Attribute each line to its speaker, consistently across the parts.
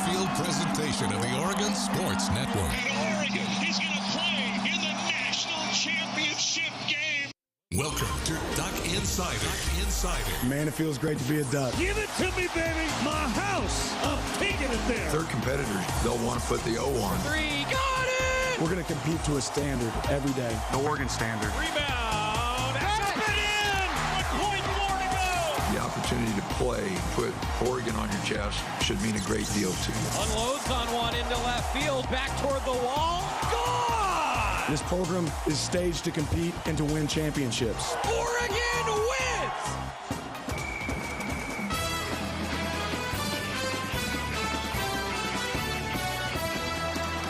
Speaker 1: on-field presentation of the Oregon Sports Network.
Speaker 2: And Oregon is going to play in the national championship game.
Speaker 1: Welcome to Duck Insider.
Speaker 3: Man, it feels great to be a Duck.
Speaker 2: Give it to me, baby. My house. I'm taking it there.
Speaker 4: Third competitors, they'll want to put the O on.
Speaker 5: Three, got it!
Speaker 3: We're going to compete to a standard every day.
Speaker 6: The Oregon standard.
Speaker 2: Rebound. Up and in. 1 point more to go.
Speaker 4: The opportunity to play, put Oregon on your chest, should mean a great deal to you.
Speaker 5: Unloads on one into left field, back toward the wall. Gone!
Speaker 3: This program is staged to compete and to win championships.
Speaker 5: Oregon wins!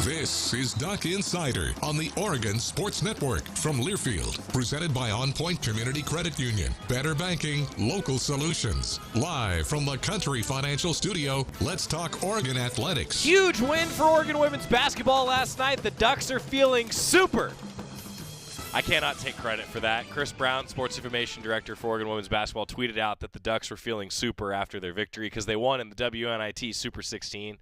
Speaker 1: This is Duck Insider on the Oregon Sports Network from Learfield, presented by On Point Community Credit Union. Better banking, local solutions. Live from the Country Financial Studio, let's talk Oregon athletics.
Speaker 5: Huge win for Oregon women's basketball last night. The Ducks are feeling super. I cannot take credit for that. Chris Brown, sports information director for Oregon women's basketball, tweeted out that the Ducks were feeling super after their victory because they won in the WNIT Super 16.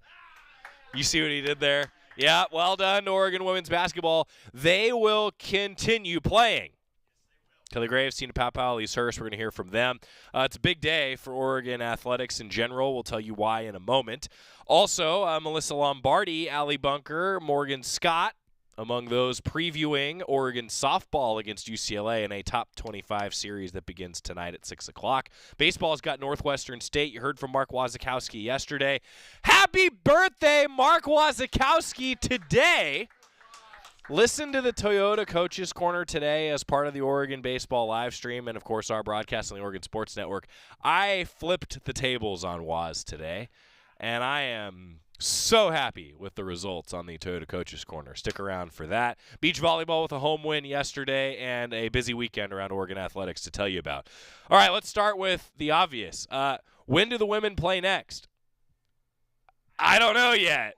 Speaker 5: You see what he did there? Yeah, well done to Oregon women's basketball. They will continue playing. Kelly Graves, Tina Papal, Elise Hurst, we're going to hear from them. It's a big day for Oregon athletics in general. We'll tell you why in a moment. Also, Melissa Lombardi, Allie Bunker, Morgan Scott, among those previewing Oregon softball against UCLA in a top 25 series that begins tonight at 6 o'clock. Baseball's got Northwestern State. You heard from Mark Wasikowski yesterday. Happy birthday, Mark Wasikowski, today. Listen to the Toyota Coaches Corner today as part of the Oregon Baseball live stream and, of course, our broadcast on the Oregon Sports Network. I flipped the tables on Waz today, and I am so happy with the results on the Toyota Coaches Corner. Stick around for that. Beach volleyball with a home win yesterday and a busy weekend around Oregon athletics to tell you about. All right, let's start with the obvious. When do the women play next? I don't know yet.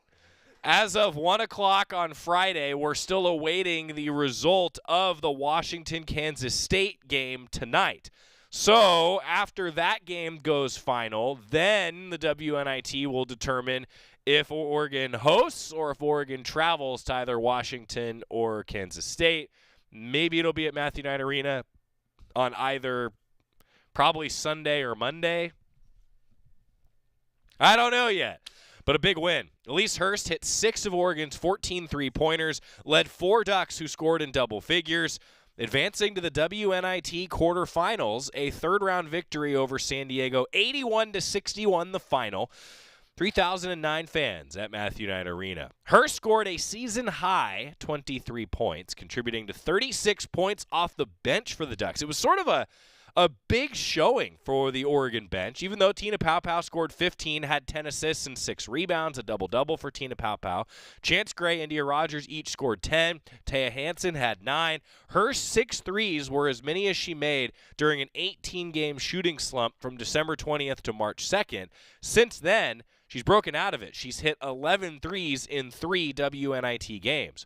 Speaker 5: As of 1 o'clock on Friday, we're still awaiting the result of the Washington-Kansas State game tonight. So after that game goes final, then the WNIT will determine if Oregon hosts or if Oregon travels to either Washington or Kansas State. Maybe it'll be at Matthew Knight Arena on either probably Sunday or Monday. I don't know yet, but a big win. Elise Hurst hit 6 of Oregon's 14 three-pointers, led 4 Ducks who scored in double figures, advancing to the WNIT quarterfinals, a third-round victory over San Diego, 81-61 the final. 3,009 fans at Matthew Knight Arena. Hurst scored a season-high 23 points, contributing to 36 points off the bench for the Ducks. It was sort of a big showing for the Oregon bench, even though Tina Papau scored 15, had 10 assists and 6 rebounds, a double-double for Tina Papau. Chance Gray, India Rogers each scored 10. Taya Hansen had 9. Her 6 threes were as many as she made during an 18-game shooting slump from December 20th to March 2nd. Since then, she's broken out of it. She's hit 11 threes in 3 WNIT games.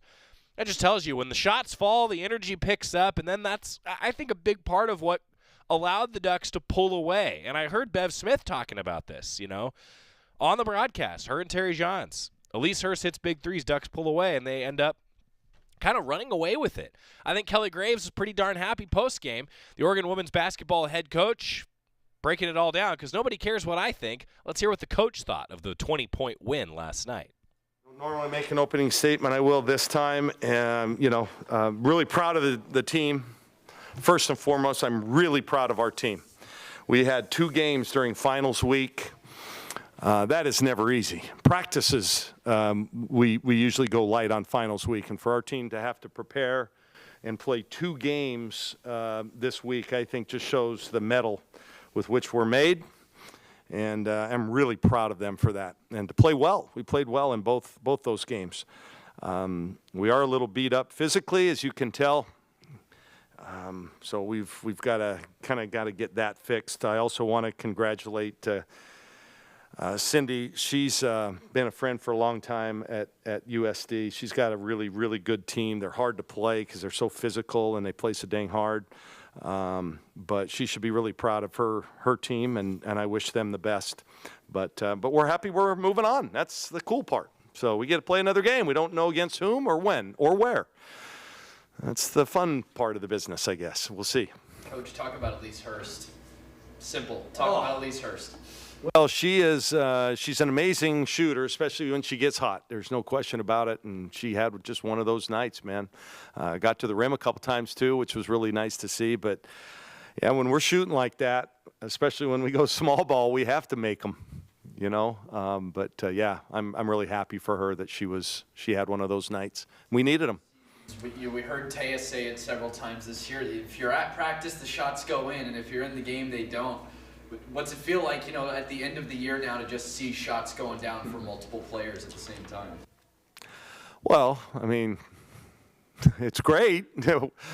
Speaker 5: That just tells you when the shots fall, the energy picks up, and then that's, I think, a big part of what allowed the Ducks to pull away. And I heard Bev Smith talking about this, on the broadcast, her and Terry Johns. Elise Hurst hits big threes, Ducks pull away, and they end up kind of running away with it. I think Kelly Graves is pretty darn happy post-game. The Oregon women's basketball head coach breaking it all down because nobody cares what I think. Let's hear what the coach thought of the 20-point win last night.
Speaker 7: Normally make an opening statement. I will this time. Really proud of the team. First and foremost, I'm really proud of our team. We had 2 games during finals week. That is never easy. Practices, we usually go light on finals week. And for our team to have to prepare and play 2 games this week, I think just shows the mettle with which we're made. And I'm really proud of them for that. And to play well. We played well in both those games. We are a little beat up physically, as you can tell. So we've got to get that fixed. I also want to congratulate Cindy. She's been a friend for a long time at USD. She's got a really, really good team. They're hard to play because they're so physical and they play so dang hard. But she should be really proud of her team, and I wish them the best. But we're happy we're moving on. That's the cool part. So we get to play another game. We don't know against whom or when or where. That's the fun part of the business, I guess. We'll see.
Speaker 6: Coach, talk about Elise Hurst. Simple. Talk about Elise Hurst.
Speaker 7: Well, she's an amazing shooter, especially when she gets hot. There's no question about it, and she had just one of those nights, man. Got to the rim a couple times too, which was really nice to see. But yeah, when we're shooting like that, especially when we go small ball, we have to make them, you know. Yeah, I'm really happy for her that she had one of those nights. We needed them.
Speaker 6: We heard Taya say it several times this year. If you're at practice, the shots go in, and if you're in the game, they don't. What's it feel like, you know, at the end of the year now to just see shots going down for multiple players at the same time?
Speaker 7: Well, I mean, it's great.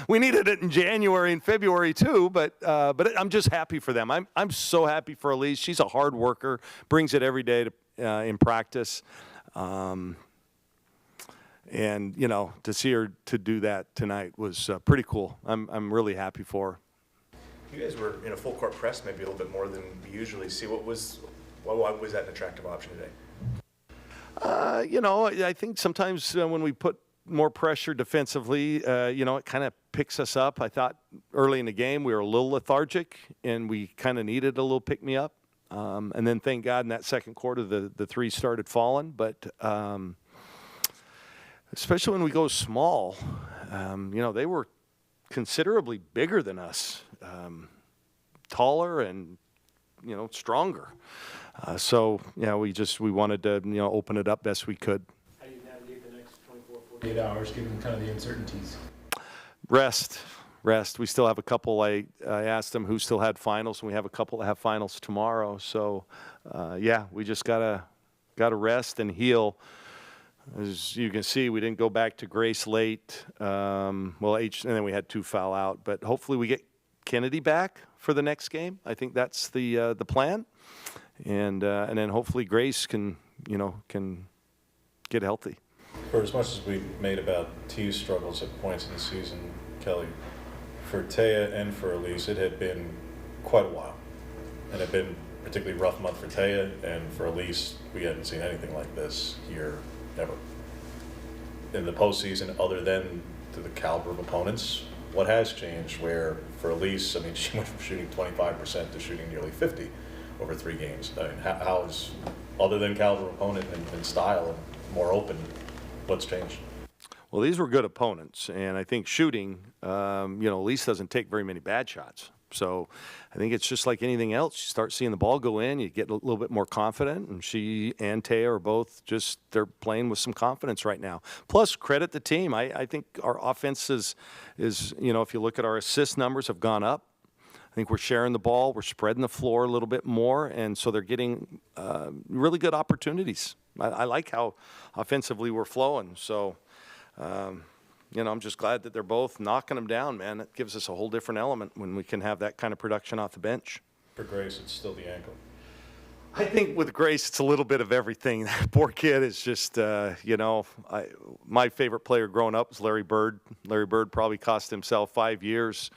Speaker 7: We needed it in January and February too, but I'm just happy for them. I'm so happy for Elise. She's a hard worker, brings it every day in practice. And, you know, to see her to do that tonight was pretty cool. I'm really happy for her.
Speaker 8: You guys were in a full court press maybe a little bit more than we usually see. Why was that an attractive option today?
Speaker 7: You know, I think sometimes when we put more pressure defensively, you know, it kind of picks us up. I thought early in the game we were a little lethargic and we kind of needed a little pick-me-up. And then thank God in that second quarter the three started falling. But especially when we go small, you know, they were considerably bigger than us, taller and, you know, stronger. So, yeah, we wanted to, you know, open it up best we could.
Speaker 3: How do you navigate the next 24, 48 hours, given kind of the uncertainties?
Speaker 7: Rest. We still have a couple. I asked them who still had finals, and we have a couple that have finals tomorrow. So, yeah, we just gotta rest and heal. As you can see, we didn't go back to Grace late. And then we had 2 foul out. But hopefully we get Kennedy back for the next game. I think that's the plan. And then hopefully Grace can get healthy.
Speaker 9: For as much as we made about T's struggles at points in the season, Kelly, for Taya and for Elise, it had been quite a while. And it had been a particularly rough month for Taya, and for Elise, we hadn't seen anything like this here ever. In the postseason, other than to the caliber of opponents, what has changed? Where for Elise, I mean, she went from shooting 25% to shooting nearly 50% over 3 games. I mean, how is, other than caliber of opponent and style and more open, what's changed?
Speaker 7: Well, these were good opponents, and I think shooting, you know, Elise doesn't take very many bad shots. So I think it's just like anything else. You start seeing the ball go in, you get a little bit more confident, and she and Taya are both just, they're playing with some confidence right now. Plus, credit the team. I think our offense is, you know, if you look at our assist numbers have gone up. I think we're sharing the ball, we're spreading the floor a little bit more, and so they're getting really good opportunities. I like how offensively we're flowing. So, you know, I'm just glad that they're both knocking them down, man. It gives us a whole different element when we can have that kind of production off the bench.
Speaker 9: For Grace, it's still the ankle.
Speaker 7: I think with Grace, it's a little bit of everything. That poor kid is just, you know, my favorite player growing up was Larry Bird. Larry Bird probably cost himself 5 years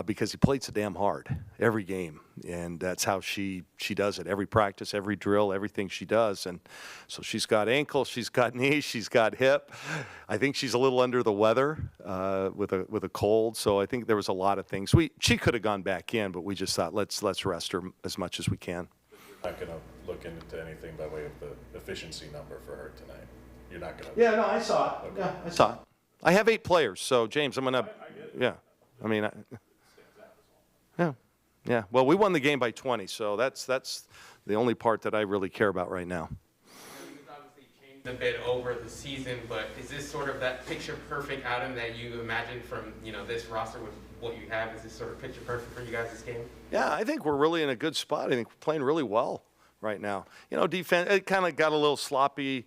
Speaker 7: because he played so damn hard every game. And that's how she does it. Every practice, every drill, everything she does. And so she's got ankle, she's got knee, she's got hip. I think she's a little under the weather with a cold. So I think there was a lot of things. She could have gone back in, but we just thought let's rest her as much as we can.
Speaker 9: You're not going to look into anything by way of the efficiency number for her tonight. You're not going to.
Speaker 7: Yeah, no, I saw it. Okay. Yeah, I saw it. I have 8 players, so James, I'm gonna. Yeah, I mean, yeah. Yeah, well, we won the game by 20, so that's the only part that I really care about right now.
Speaker 10: You've obviously changed a bit over the season, but is this sort of that picture-perfect item that you imagined from, you know, this roster with what you have? Is this sort of picture-perfect for you guys this game?
Speaker 7: Yeah, I think we're really in a good spot. I think we're playing really well right now. You know, defense, it kind of got a little sloppy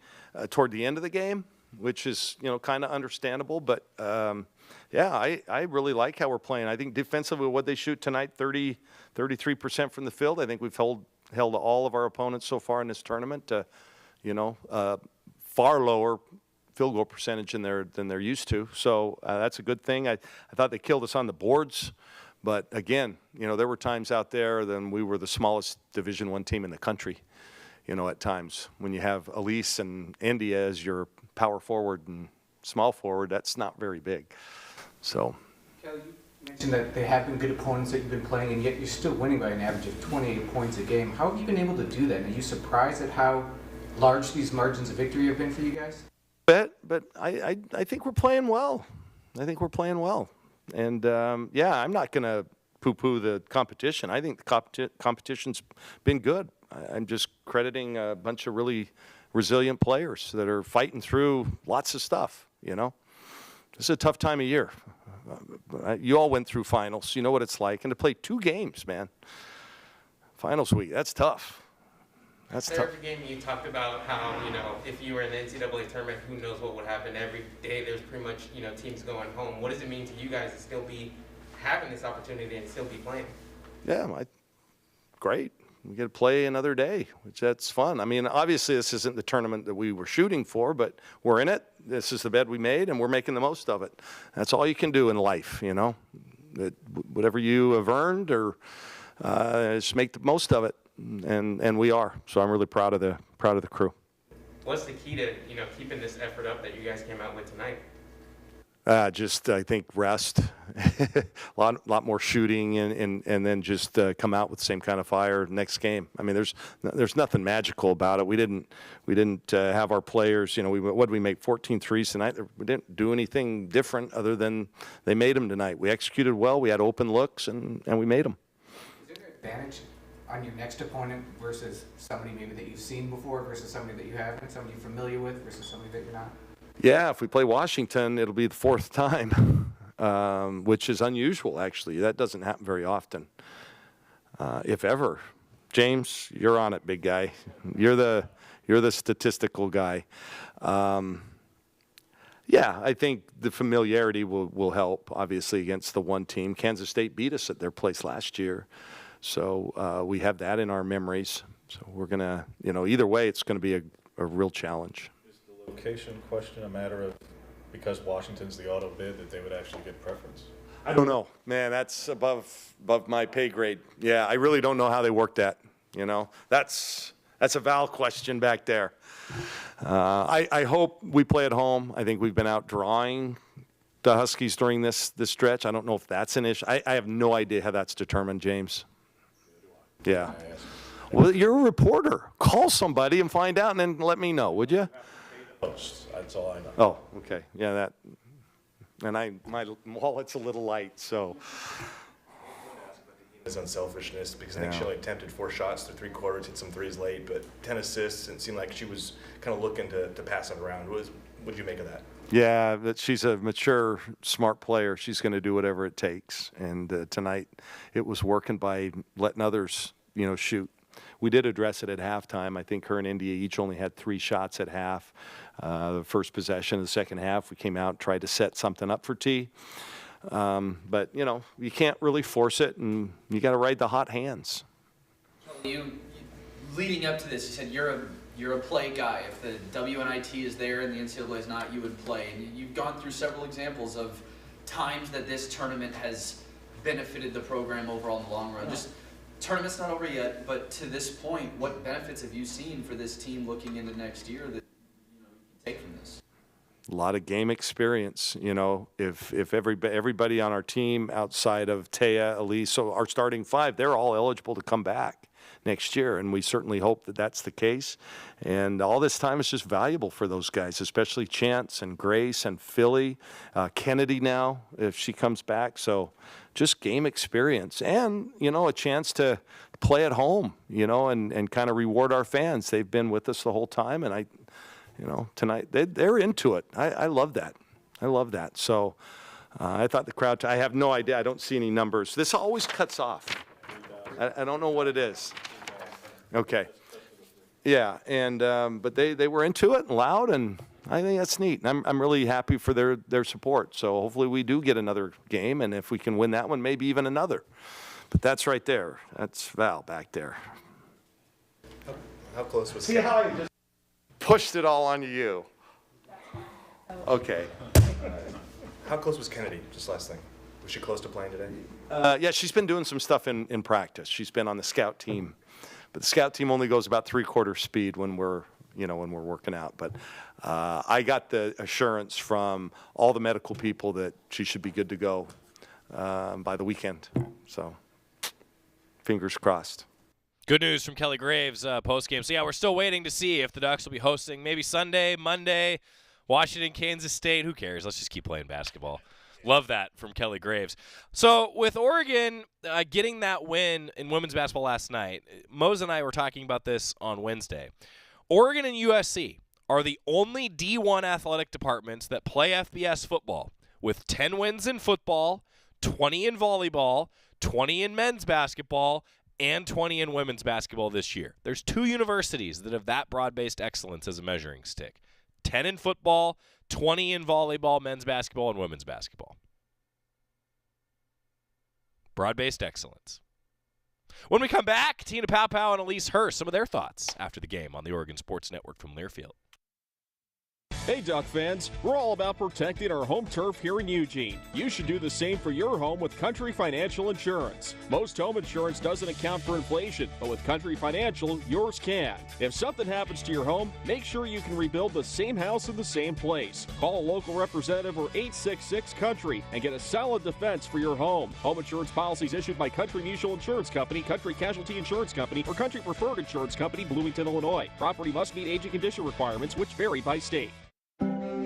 Speaker 7: toward the end of the game, which is, you know, kind of understandable, but yeah, I really like how we're playing. I think defensively, what they shoot tonight, 33% from the field. I think we've held all of our opponents so far in this tournament to, you know, far lower field goal percentage than they're used to. So that's a good thing. I thought they killed us on the boards But again, there were times out there then we were the smallest Division I team in the country, at times. When you have Elise and India as your power forward and small forward, that's not very big. So.
Speaker 11: Kelly, you mentioned that they have been good opponents that you've been playing, and yet you're still winning by an average of 28 points a game. How have you been able to do that? Are you surprised at how large these margins of victory have been for you guys?
Speaker 7: But I think we're playing well. And, I'm not going to poo-poo the competition. I think the competition's been good. I'm just crediting a bunch of really resilient players that are fighting through lots of stuff, This is a tough time of year. You all went through finals. You know what it's like. And to play 2 games, man, finals week, that's tough. That's tough.
Speaker 10: Every game you talked about how, if you were in the NCAA tournament, who knows what would happen. Every day there's pretty much, teams going home. What does it mean to you guys to still be having this opportunity and still be playing?
Speaker 7: Yeah, great. We get to play another day, which that's fun. I mean, obviously this isn't the tournament that we were shooting for, but we're in it. This is the bed we made, and we're making the most of it. That's all you can do in life, Whatever you have earned, or just make the most of it. And we are. So I'm really proud of the crew.
Speaker 10: What's the key to keeping this effort up that you guys came out with tonight?
Speaker 7: I think rest, a lot more shooting, and then just come out with the same kind of fire next game. I mean, there's nothing magical about it. We didn't have our players. What did we make? 14 threes tonight. We didn't do anything different other than they made them tonight. We executed well. We had open looks, and we made them.
Speaker 11: Is there an advantage on your next opponent versus somebody maybe that you've seen before versus somebody that you haven't, somebody you're familiar with versus somebody that you're not?
Speaker 7: Yeah, if we play Washington, it'll be the 4th time, which is unusual, actually. That doesn't happen very often, if ever. James, you're on it, big guy. You're the statistical guy. Yeah, I think the familiarity will help, obviously, against the one team. Kansas State beat us at their place last year, so we have that in our memories. So we're going to, either way, it's going to be a real challenge.
Speaker 9: Location question a matter of because Washington's the auto bid that they would actually get preference?
Speaker 7: I don't know, man. That's above my pay grade. Yeah, I really don't know how they worked that. That's a Val question back there. I hope we play at home. I think we've been out drawing the Huskies during this stretch. I don't know if that's an issue. I have no idea how that's determined, James. Yeah. Well, you're a reporter. Call somebody and find out, and then let me know, would you?
Speaker 9: That's all I know.
Speaker 7: Oh, okay. Yeah, that. And my wallet's a little light, so.
Speaker 8: His unselfishness, because I think she only attempted 4 shots through 3 quarters, hit some threes late, but 10 assists, and it seemed like she was kind of looking to pass it around. What did you make of that?
Speaker 7: Yeah, but she's a mature, smart player. She's going to do whatever it takes. And tonight, it was working by letting others, shoot. We did address it at halftime. I think her and India each only had 3 shots at half. The first possession of the second half, we came out and tried to set something up for T. But, you can't really force it, and you got to ride the hot hands.
Speaker 6: You leading up to this, you said you're a play guy. If the WNIT is there and the NCAA is not, you would play. And you've gone through several examples of times that this tournament has benefited the program overall in the long run. Just tournament's not over yet, but to this point, what benefits have you seen for this team looking into next year that you can take from this?
Speaker 7: A lot of game experience, if everybody on our team outside of Taya, Elise, so our starting 5, they're all eligible to come back next year, and we certainly hope that that's the case. And all this time is just valuable for those guys, especially Chance and Grace and Philly, Kennedy now, if she comes back. So just game experience and, a chance to play at home, and kind of reward our fans. They've been with us the whole time, and tonight they're into it. I love that. I love that. So I thought the crowd, I have no idea. I don't see any numbers. This always cuts off. I don't know what it is. Okay. Yeah, and but they were into it and loud, and I think that's neat. And I'm really happy for their support. So hopefully we do get another game, and if we can win that one, maybe even another. But that's right there. That's Val back there.
Speaker 8: How close was?
Speaker 7: See how I just pushed it all on you. Okay.
Speaker 8: How close was Kennedy? Just last thing. Was she close to playing today?
Speaker 7: Yeah, she's been doing some stuff in practice. She's been on the scout team, but the scout team only goes about 3/4 speed when we're working out. But I got the assurance from all the medical people that she should be good to go by the weekend. So fingers crossed.
Speaker 5: Good news from Kelly Graves post-game. So, yeah, we're still waiting to see if the Ducks will be hosting maybe Sunday, Monday, Washington, Kansas State. Who cares? Let's just keep playing basketball. Love that from Kelly Graves. So, with Oregon getting that win in women's basketball last night, Mose and I were talking about this on Wednesday. Oregon and USC are the only D1 athletic departments that play FBS football with 10 wins in football, 20 in volleyball, 20 in men's basketball, and 20 in women's basketball this year. There's 2 universities that have that broad-based excellence as a measuring stick. 10 in football, 20 in volleyball, men's basketball, and women's basketball. Broad-based excellence. When we come back, Tina Pow and Elise Hurst, some of their thoughts after the game on the Oregon Sports Network from Learfield.
Speaker 12: Hey Duck fans, we're all about protecting our home turf here in Eugene. You should do the same for your home with Country Financial Insurance. Most home insurance doesn't account for inflation, but with Country Financial, yours can. If something happens to your home, make sure you can rebuild the same house in the same place. Call a local representative or 866-COUNTRY and get a solid defense for your home. Home insurance policies issued by Country Mutual Insurance Company, Country Casualty Insurance Company, or Country Preferred Insurance Company, Bloomington, Illinois. Property must meet age and condition requirements, which vary by state.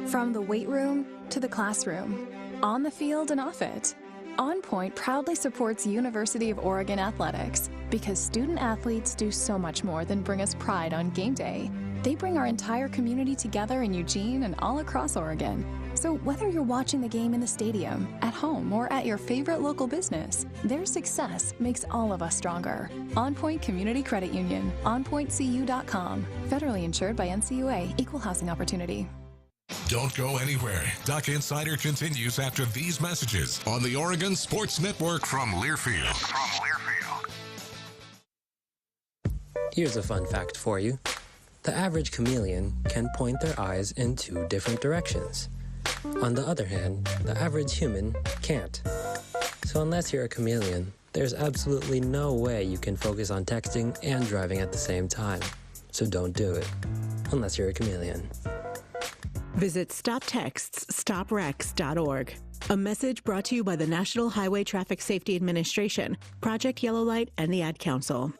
Speaker 13: From the weight room to the classroom, on the field and off it, On Point proudly supports University of Oregon athletics because student athletes do so much more than bring us pride on game day. They bring our entire community together in Eugene and all across Oregon. So whether you're watching the game in the stadium, at home, or at your favorite local business, their success makes all of us stronger. On Point Community Credit Union, onpointcu.com. Federally insured by NCUA, Equal Housing Opportunity.
Speaker 1: Don't go anywhere. Duck Insider continues after these messages on the Oregon Sports Network from Learfield.
Speaker 14: Here's a fun fact for you. The average chameleon can point their eyes in 2 different directions. On the other hand, the average human can't. So unless you're a chameleon, there's absolutely no way you can focus on texting and driving at the same time. So don't do it, unless you're a chameleon.
Speaker 15: Visit StopTextsStopWrecks.org. A message brought to you by the National Highway Traffic Safety Administration, Project Yellow Light, and the Ad Council.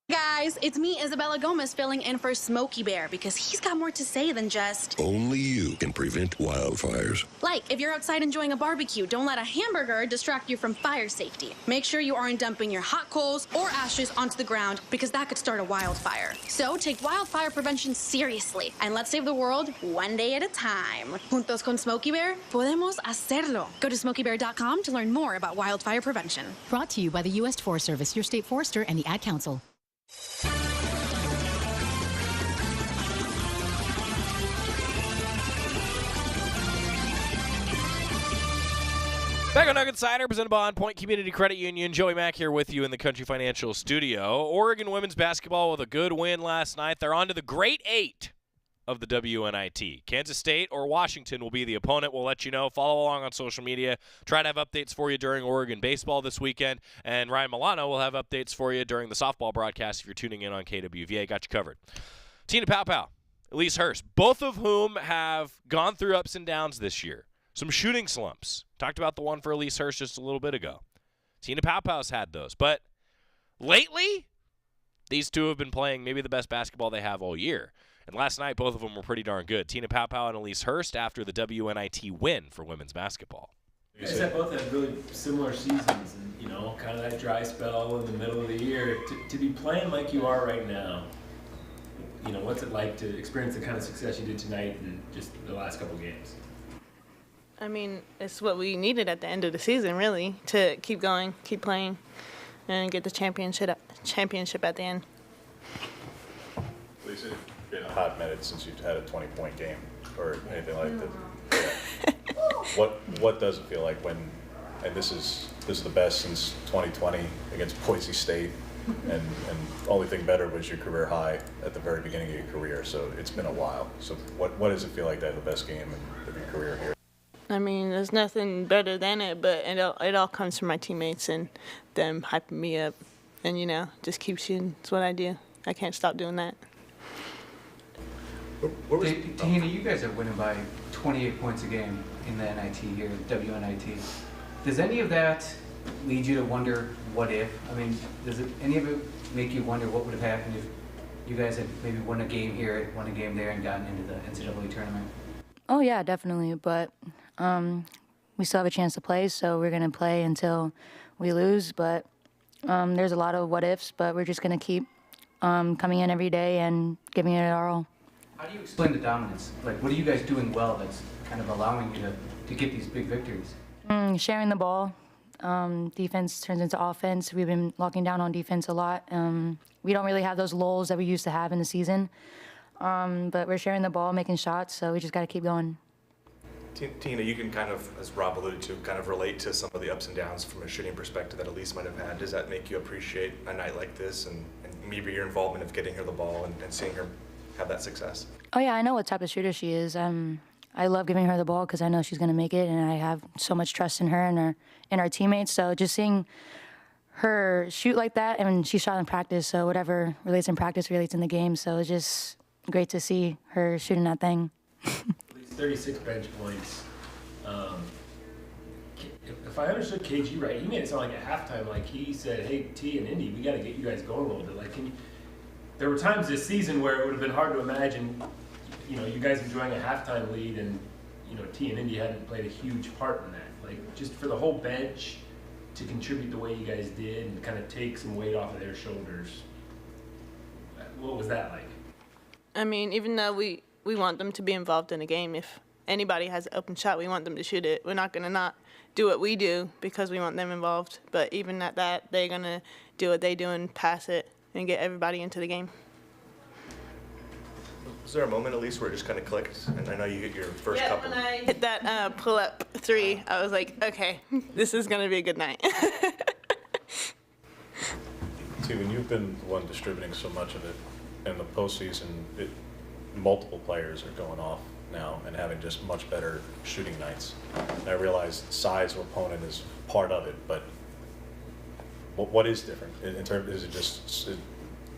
Speaker 16: Guys, it's me, Isabella Gomez, filling in for Smokey Bear because he's got more to say than just...
Speaker 17: Only you can prevent wildfires.
Speaker 16: Like, if you're outside enjoying a barbecue, don't let a hamburger distract you from fire safety. Make sure you aren't dumping your hot coals or ashes onto the ground because that could start a wildfire. So take wildfire prevention seriously and let's save the world one day at a time. Juntos con Smokey Bear, podemos hacerlo. Go to smokeybear.com to learn more about wildfire prevention.
Speaker 18: Brought to you by the U.S. Forest Service, your state forester, and the Ad Council.
Speaker 5: Back on Duck Insider, presented by On Point Community Credit Union. Joey Mack here with you in the Country Financial Studio. Oregon women's basketball with a good win last night. They're on to the Great 8 of the WNIT. Kansas State or Washington will be the opponent. We'll let you know. Follow along on social media. Try to have updates for you during Oregon baseball this weekend. And Ryan Milano will have updates for you during the softball broadcast if you're tuning in on KWVA. Got you covered. Tina Pow, Elise Hurst, both of whom have gone through ups and downs this year. Some shooting slumps. Talked about the one for Elise Hurst just a little bit ago. Tina Pow's had those. But lately, these two have been playing maybe the best basketball they have all year. And last night, both of them were pretty darn good. Tina Pow and Elise Hurst after the WNIT win for women's basketball.
Speaker 19: You guys have both had really similar seasons and, kind of that dry spell in the middle of the year. To be playing like you are right now, what's it like to experience the kind of success you did tonight and just the last couple games?
Speaker 20: I mean, it's what we needed at the end of the season, really, to keep going, keep playing, and get the championship at the end.
Speaker 9: Lisa, it's been a hot minute since you've had a 20-point game or anything like that. Yeah. What does it feel like when, and this is the best since 2020 against Boise State, and only thing better was your career high at the very beginning of your career. So it's been a while. So what does it feel like to have the best game of your career here?
Speaker 20: I mean, there's nothing better than it, but it all comes from my teammates and them hyping me up. And, just keep shooting. It's what I do. I can't stop doing that.
Speaker 11: Tahina, you guys are winning by 28 points a game in the NIT here, WNIT. Does any of that lead you to wonder what if? I mean, does any of it make you wonder what would have happened if you guys had maybe won a game here, won a game there, and gotten into the NCAA tournament?
Speaker 21: Oh, yeah, definitely. But we still have a chance to play, so we're going to play until we lose. But there's a lot of what ifs, but we're just going to keep coming in every day and giving it our all.
Speaker 11: How do you explain the dominance? Like, what are you guys doing well that's kind of allowing you to get these big victories?
Speaker 21: Sharing the ball. Defense turns into offense. We've been locking down on defense a lot. We don't really have those lulls that we used to have in the season. But we're sharing the ball, making shots, so we just got to keep going.
Speaker 8: Tina, you can kind of, as Rob alluded to, kind of relate to some of the ups and downs from a shooting perspective that Elise might have had. Does that make you appreciate a night like this and maybe your involvement of getting her the ball and seeing her have that success?
Speaker 21: Oh, yeah, I know what type of shooter she is. I love giving her the ball because I know she's going to make it, and I have so much trust in her and our teammates. So just seeing her shoot like that, and she shot in practice, so whatever relates in practice relates in the game. So it's just great to see her shooting that thing.
Speaker 19: 36 bench points. If I understood KG right, he made it sound like at halftime, like he said, "Hey, T and Indy, we got to get you guys going a little bit." Like, there were times this season where it would have been hard to imagine, you guys enjoying a halftime lead, and T and Indy hadn't played a huge part in that. Like, just for the whole bench to contribute the way you guys did and kind of take some weight off of their shoulders. What was that like?
Speaker 20: I mean, even though we want them to be involved in a game, if anybody has an open shot, we want them to shoot it. We're not going to not do what we do because we want them involved. But even at that, they're going to do what they do and pass it and get everybody into the game.
Speaker 8: Was there a moment, Elise, where it just kind of clicked? And I know you hit your first couple.
Speaker 20: When I hit that pull-up three, I was like, okay, this is going to be a good night.
Speaker 9: See, when you've been the one distributing so much of it in the postseason, multiple players are going off now and having just much better shooting nights. And I realize size of opponent is part of it, but what is different in terms? Is it just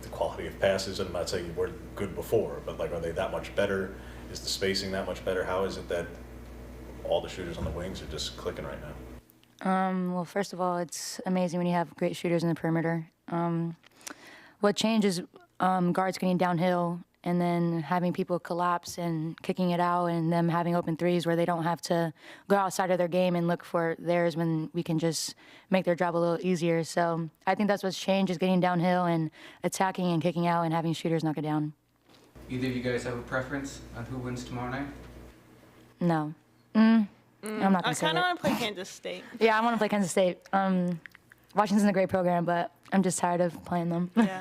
Speaker 9: the quality of passes? I'm not saying you were good before, but like, are they that much better? Is the spacing that much better? How is it that all the shooters on the wings are just clicking right now?
Speaker 21: Well, first of all, it's amazing when you have great shooters in the perimeter. What changes guards getting downhill and then having people collapse and kicking it out and them having open threes where they don't have to go outside of their game and look for theirs when we can just make their job a little easier. So I think that's what's changed, is getting downhill and attacking and kicking out and having shooters knock it down.
Speaker 11: Either of you guys have a preference on who wins tomorrow night?
Speaker 21: No. I'm not
Speaker 20: I
Speaker 21: going to say
Speaker 20: kind of
Speaker 21: it.
Speaker 20: want to play Kansas State.
Speaker 21: Yeah, I want to play Kansas State. Washington's a great program, but I'm just tired of playing them.
Speaker 20: Yeah,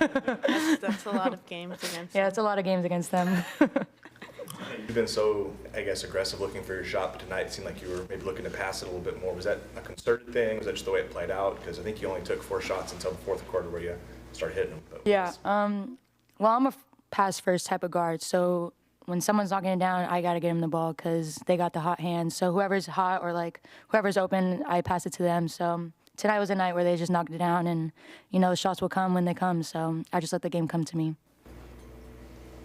Speaker 20: that's a lot of games against them.
Speaker 21: Yeah, it's a lot of games against them.
Speaker 8: You've been so, I guess, aggressive looking for your shot, but tonight it seemed like you were maybe looking to pass it a little bit more. Was that a concerted thing? Was that just the way it played out? Because I think you only took 4 shots until the fourth quarter where you started hitting them. But
Speaker 21: Yeah. Well, I'm a pass-first type of guard, so when someone's knocking it down, I got to get them the ball because they got the hot hands. So whoever's hot or, like, whoever's open, I pass it to them. So tonight was a night where they just knocked it down, and, the shots will come when they come. So I just let the game come to me.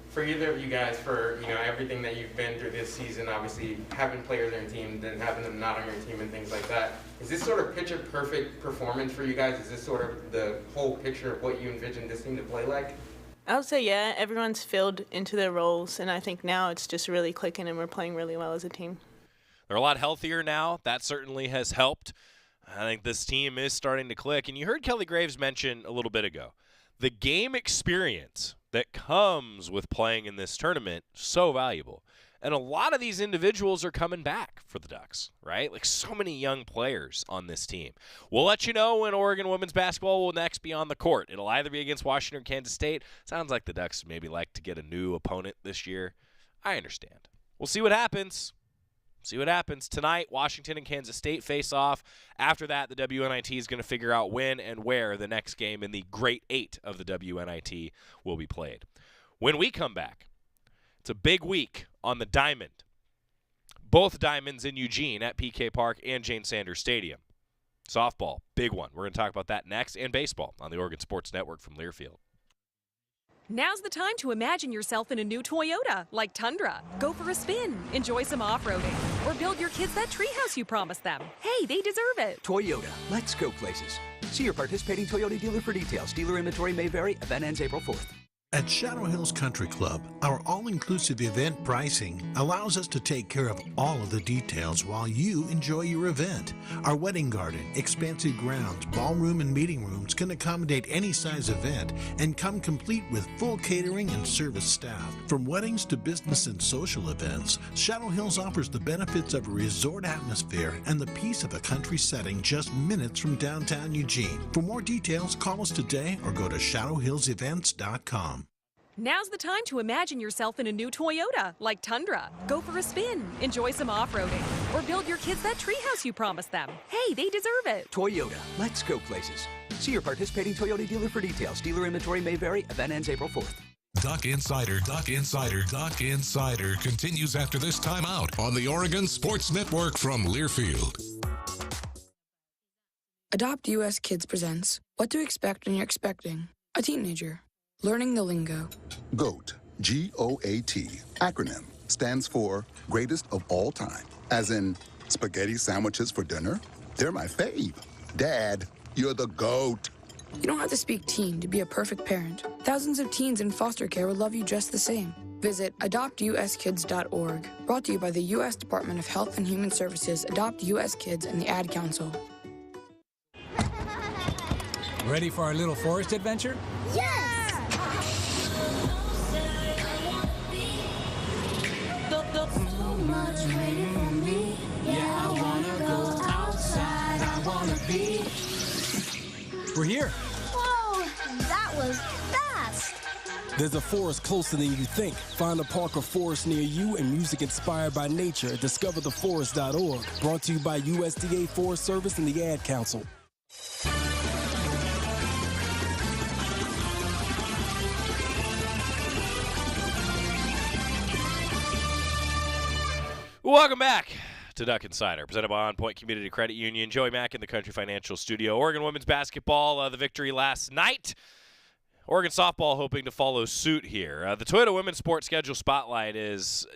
Speaker 10: For either of you guys, for everything that you've been through this season, obviously having players on your team, then having them not on your team and things like that, is this sort of picture perfect performance for you guys? Is this sort of the whole picture of what you envisioned this team to play like?
Speaker 20: I would say, yeah, everyone's filled into their roles, and I think now it's just really clicking and we're playing really well as a team.
Speaker 5: They're a lot healthier now. That certainly has helped. I think this team is starting to click. And you heard Kelly Graves mention a little bit ago, the game experience that comes with playing in this tournament, so valuable. And a lot of these individuals are coming back for the Ducks, right? Like, so many young players on this team. We'll let you know when Oregon women's basketball will next be on the court. It'll either be against Washington or Kansas State. Sounds like the Ducks maybe like to get a new opponent this year. I understand. We'll see what happens. See what happens. Tonight, Washington and Kansas State face off. After that, the WNIT is going to figure out when and where the next game in the Great 8 of the WNIT will be played. When we come back, it's a big week on the diamond. both diamonds in Eugene at PK Park and Jane Sanders Stadium. Softball, big one. We're going to talk about that next, and baseball on the Oregon Sports Network from Learfield.
Speaker 2: Now's the time to imagine yourself in a new Toyota, like Tundra. Go for a spin, enjoy some off-roading, or build your kids that treehouse you promised them. Hey, they deserve it.
Speaker 22: Toyota, let's go places. See your participating Toyota dealer for details. Dealer inventory may vary. Event ends April 4th.
Speaker 23: At Shadow Hills Country Club, our all-inclusive event pricing allows us to take care of all of the details while you enjoy your event. Our wedding garden, expansive grounds, ballroom, and meeting rooms can accommodate any size event and come complete with full catering and service staff. From weddings to business and social events, Shadow Hills offers the benefits of a resort atmosphere and the peace of a country setting just minutes from downtown Eugene. For more details, call us today or go to shadowhillsevents.com.
Speaker 2: Now's the time to imagine yourself in a new Toyota, like Tundra. Go for a spin, enjoy some off-roading, or build your kids that treehouse you promised them. Hey, they deserve it.
Speaker 22: Toyota, let's go places. See your participating Toyota dealer for details. Dealer inventory may vary. Event ends April 4th.
Speaker 1: Duck Insider continues after this timeout on the Oregon Sports Network from Learfield.
Speaker 24: Adopt US Kids presents What to Expect When You're Expecting a Teenager. Learning the lingo.
Speaker 25: GOAT, G-O-A-T, acronym, stands for Greatest of All Time. As in, spaghetti sandwiches for dinner? They're my fave. Dad, you're the GOAT.
Speaker 24: You don't have to speak teen to be a perfect parent. Thousands of teens in foster care would love you just the same. Visit adoptuskids.org. Brought to you by the U.S. Department of Health and Human Services, Adopt U.S. Kids, and the Ad Council.
Speaker 26: Ready for our little forest adventure?
Speaker 27: Yes! So much waiting for me. Yeah, I wanna go outside. I wanna be.
Speaker 26: We're here.
Speaker 27: Whoa, that was fast.
Speaker 26: There's a forest closer than you think. Find a park or forest near you and music inspired by nature at discovertheforest.org. Brought to you by USDA Forest Service and the Ad Council.
Speaker 5: Welcome back to Duck Insider, presented by On Point Community Credit Union. Joey Mack in the Country Financial Studio. Oregon women's basketball, the victory last night. Oregon softball hoping to follow suit here. The Toyota Women's Sports Schedule Spotlight is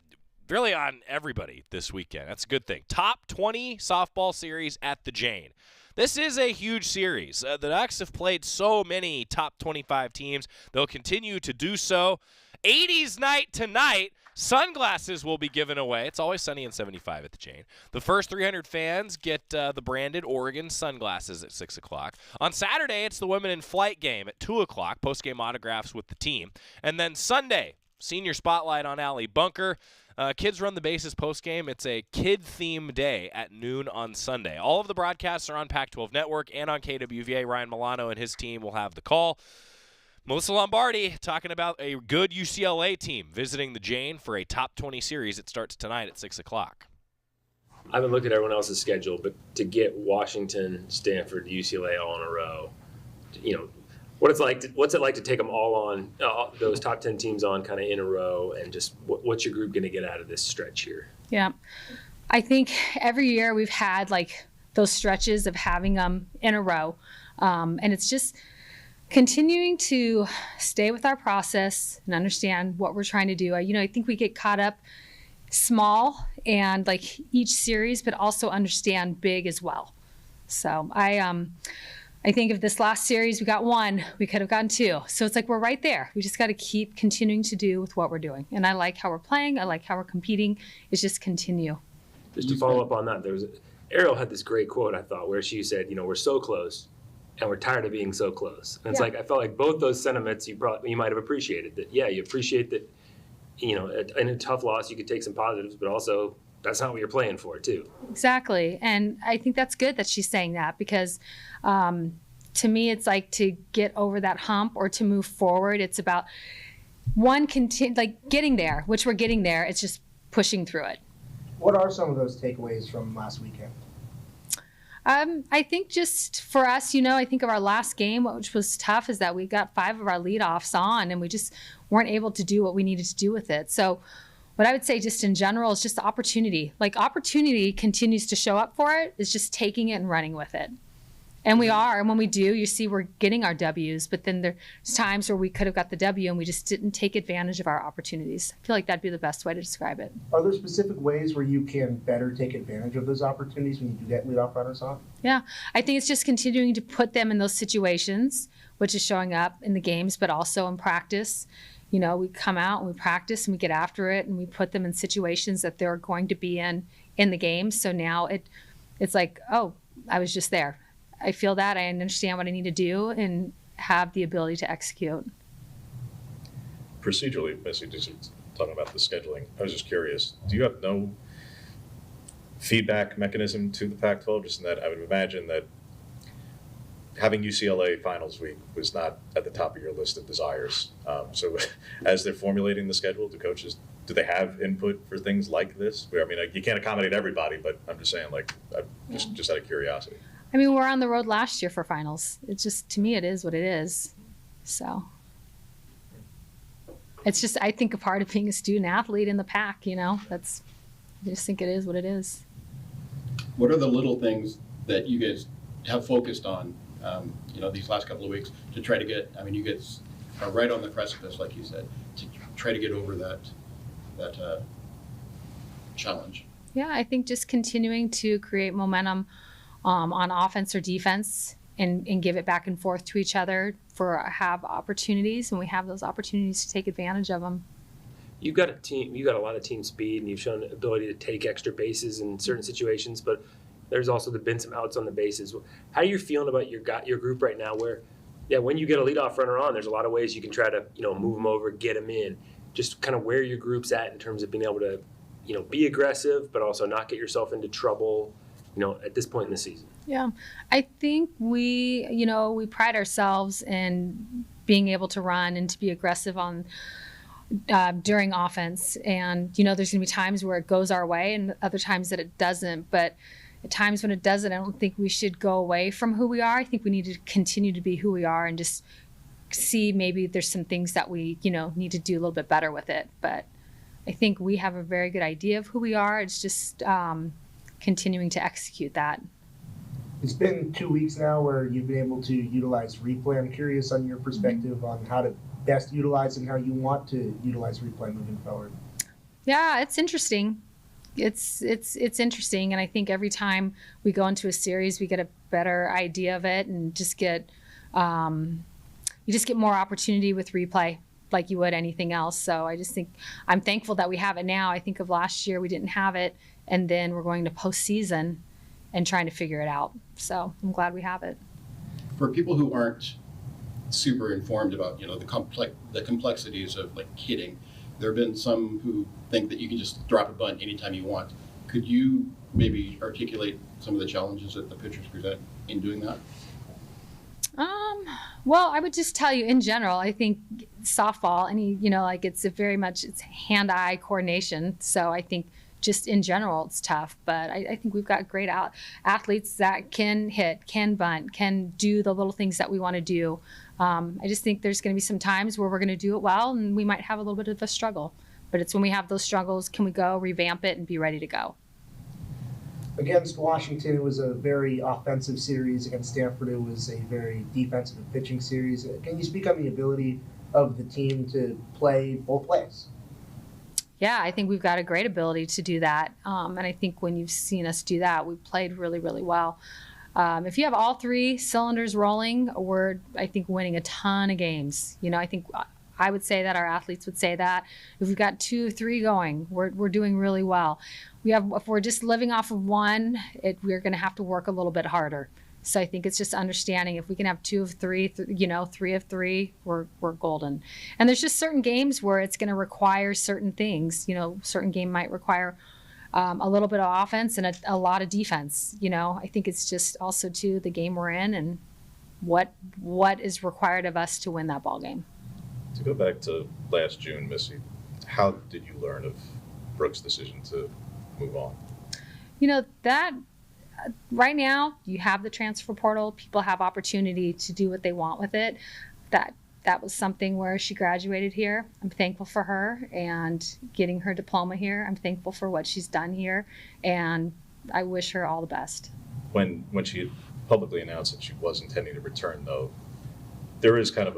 Speaker 5: really on everybody this weekend. That's a good thing. Top 20 softball series at the Jane. This is a huge series. The Ducks have played so many top 25 teams. They'll continue to do so. 80s night tonight. Sunglasses will be given away. It's always sunny and 75 at the Jane. The first 300 fans get the branded Oregon sunglasses at 6 o'clock. On Saturday, it's the Women in Flight game at 2 o'clock, post-game autographs with the team. And then Sunday, senior spotlight on Alley Bunker. Kids run the bases post-game. It's a kid-themed day at noon on Sunday. All of the broadcasts are on Pac-12 Network and on KWVA. Ryan Milano and his team will have the call. Melissa Lombardi talking about a good UCLA team visiting the Jane for a top 20 series. It starts tonight at 6 o'clock.
Speaker 19: I haven't looked at everyone else's schedule, but to get Washington, Stanford, UCLA all in a row, what's it like to take them all on, those top 10 teams on kind of in a row, and just what's your group going to get out of this stretch here?
Speaker 28: Yeah, I think every year we've had like those stretches of having them in a row, and it's just continuing to stay with our process and understand what we're trying to do. I think we get caught up small and like each series, but also understand big as well. So I think if this last series we got one, we could have gotten two. So it's like we're right there. We just got to keep continuing to do with what we're doing. And I like how we're playing. I like how we're competing. It's just continue.
Speaker 19: Just to follow up on that, Ariel had this great quote, I thought, where she said, we're so close. And we're tired of being so close. And it's like, I felt like both those sentiments you might have appreciated. That, yeah, you appreciate that, in a tough loss, you could take some positives, but also that's not what you're playing for, too.
Speaker 28: Exactly. And I think that's good that she's saying that because to me, it's like to get over that hump or to move forward. It's about getting there, which we're getting there. It's just pushing through it.
Speaker 29: What are some of those takeaways from last weekend?
Speaker 28: I think just for us, I think of our last game, which was tough, is that we got 5 of our leadoffs on and we just weren't able to do what we needed to do with it. So what I would say just in general is just the opportunity. Like opportunity continues to show up for it. It's just taking it and running with it. And we are. And when we do, you see we're getting our W's. But then there's times where we could have got the W and we just didn't take advantage of our opportunities. I feel like that'd be the best way to describe it.
Speaker 29: Are there specific ways where you can better take advantage of those opportunities when you do get leadoff runners on?
Speaker 28: Yeah. I think it's just continuing to put them in those situations, which is showing up in the games, but also in practice. You know, we come out and we practice and we get after it and we put them in situations that they're going to be in the game. So now it's like, oh, I was just there. I feel that. I understand what I need to do and have the ability to execute.
Speaker 9: Procedurally, Missy, just talking about the scheduling, I was just curious, do you have no feedback mechanism to the Pac-12? Just in that I would imagine that having UCLA finals week was not at the top of your list of desires. So as they're formulating the schedule, do coaches, do they have input for things like this? Where, I mean, you can't accommodate everybody, but I'm just saying, like, just out of curiosity.
Speaker 28: I mean, we're on the road last year for finals. It's just, to me, it is what it is. So it's just, I think, a part of being a student athlete in the Pac, you know, I just think it is what it is.
Speaker 3: What are the little things that you guys have focused on, you know, these last couple of weeks to try to get, I mean, you guys are right on the precipice, like you said, to try to get over that challenge?
Speaker 28: Yeah, I think just continuing to create momentum on offense or defense and give it back and forth to each other have opportunities, and we have those opportunities to take advantage of them.
Speaker 4: You've got a lot of team speed, and you've shown ability to take extra bases in certain situations, but there's also been some outs on the bases. How are you feeling about your group right now where, yeah, when you get a leadoff runner on, there's a lot of ways you can try to, you know, move them over, get them in. Just kind of where your group's at in terms of being able to, you know, be aggressive, but also not get yourself into trouble, you know, at this point in the season.
Speaker 28: Yeah, I think we pride ourselves in being able to run and to be aggressive on during offense. And, you know, there's going to be times where it goes our way and other times that it doesn't. But at times when it doesn't, I don't think we should go away from who we are. I think we need to continue to be who we are and just see maybe there's some things that we, you know, need to do a little bit better with it. But I think we have a very good idea of who we are. It's just continuing to execute that.
Speaker 29: It's been 2 weeks now where you've been able to utilize replay. I'm curious on your perspective on how to best utilize and how you want to utilize replay moving forward.
Speaker 28: Yeah, it's interesting. It's interesting, and I think every time we go into a series, we get a better idea of it, and just get you just get more opportunity with replay, like you would anything else. So I just think I'm thankful that we have it now. I think of last year we didn't have it, and then we're going to postseason and trying to figure it out. So I'm glad we have it.
Speaker 3: For people who aren't super informed about, you know, the complexities of like hitting, there have been some who think that you can just drop a bunt anytime you want. Could you maybe articulate some of the challenges that the pitchers present in doing that?
Speaker 28: Well, I would just tell you in general, I think softball, it's hand-eye coordination. So I think just in general, it's tough, but I think we've got great athletes that can hit, can bunt, can do the little things that we want to do. I just think there's going to be some times where we're going to do it well, and we might have a little bit of a struggle. But it's when we have those struggles, can we go, revamp it, and be ready to go?
Speaker 29: Against Washington, it was a very offensive series. Against Stanford, it was a very defensive and pitching series. Can you speak on the ability of the team to play both ways?
Speaker 28: Yeah, I think we've got a great ability to do that. And I think when you've seen us do that, we've played really, really well. If you have all three cylinders rolling, we're, I think, winning a ton of games. You know, I think I would say that, our athletes would say that. If we've got 2, 3 going, we're doing really well. If we're just living off of one, we're going to have to work a little bit harder. So I think it's just understanding if we can have 2 of 3, 3 of 3, we're golden. And there's just certain games where it's going to require certain things. You know, certain game might require a little bit of offense and a lot of defense. You know, I think it's just also too the game we're in and what is required of us to win that ball game.
Speaker 9: To go back to last June, Missy, how did you learn of Brooks' decision to move on?
Speaker 28: You know, that right now you have the transfer portal. People have opportunity to do what they want with it. That that was something where she graduated here. I'm thankful for her and getting her diploma here. I'm thankful for what she's done here, and I wish her all the best.
Speaker 9: When she had publicly announced that she was intending to return, though, there is kind of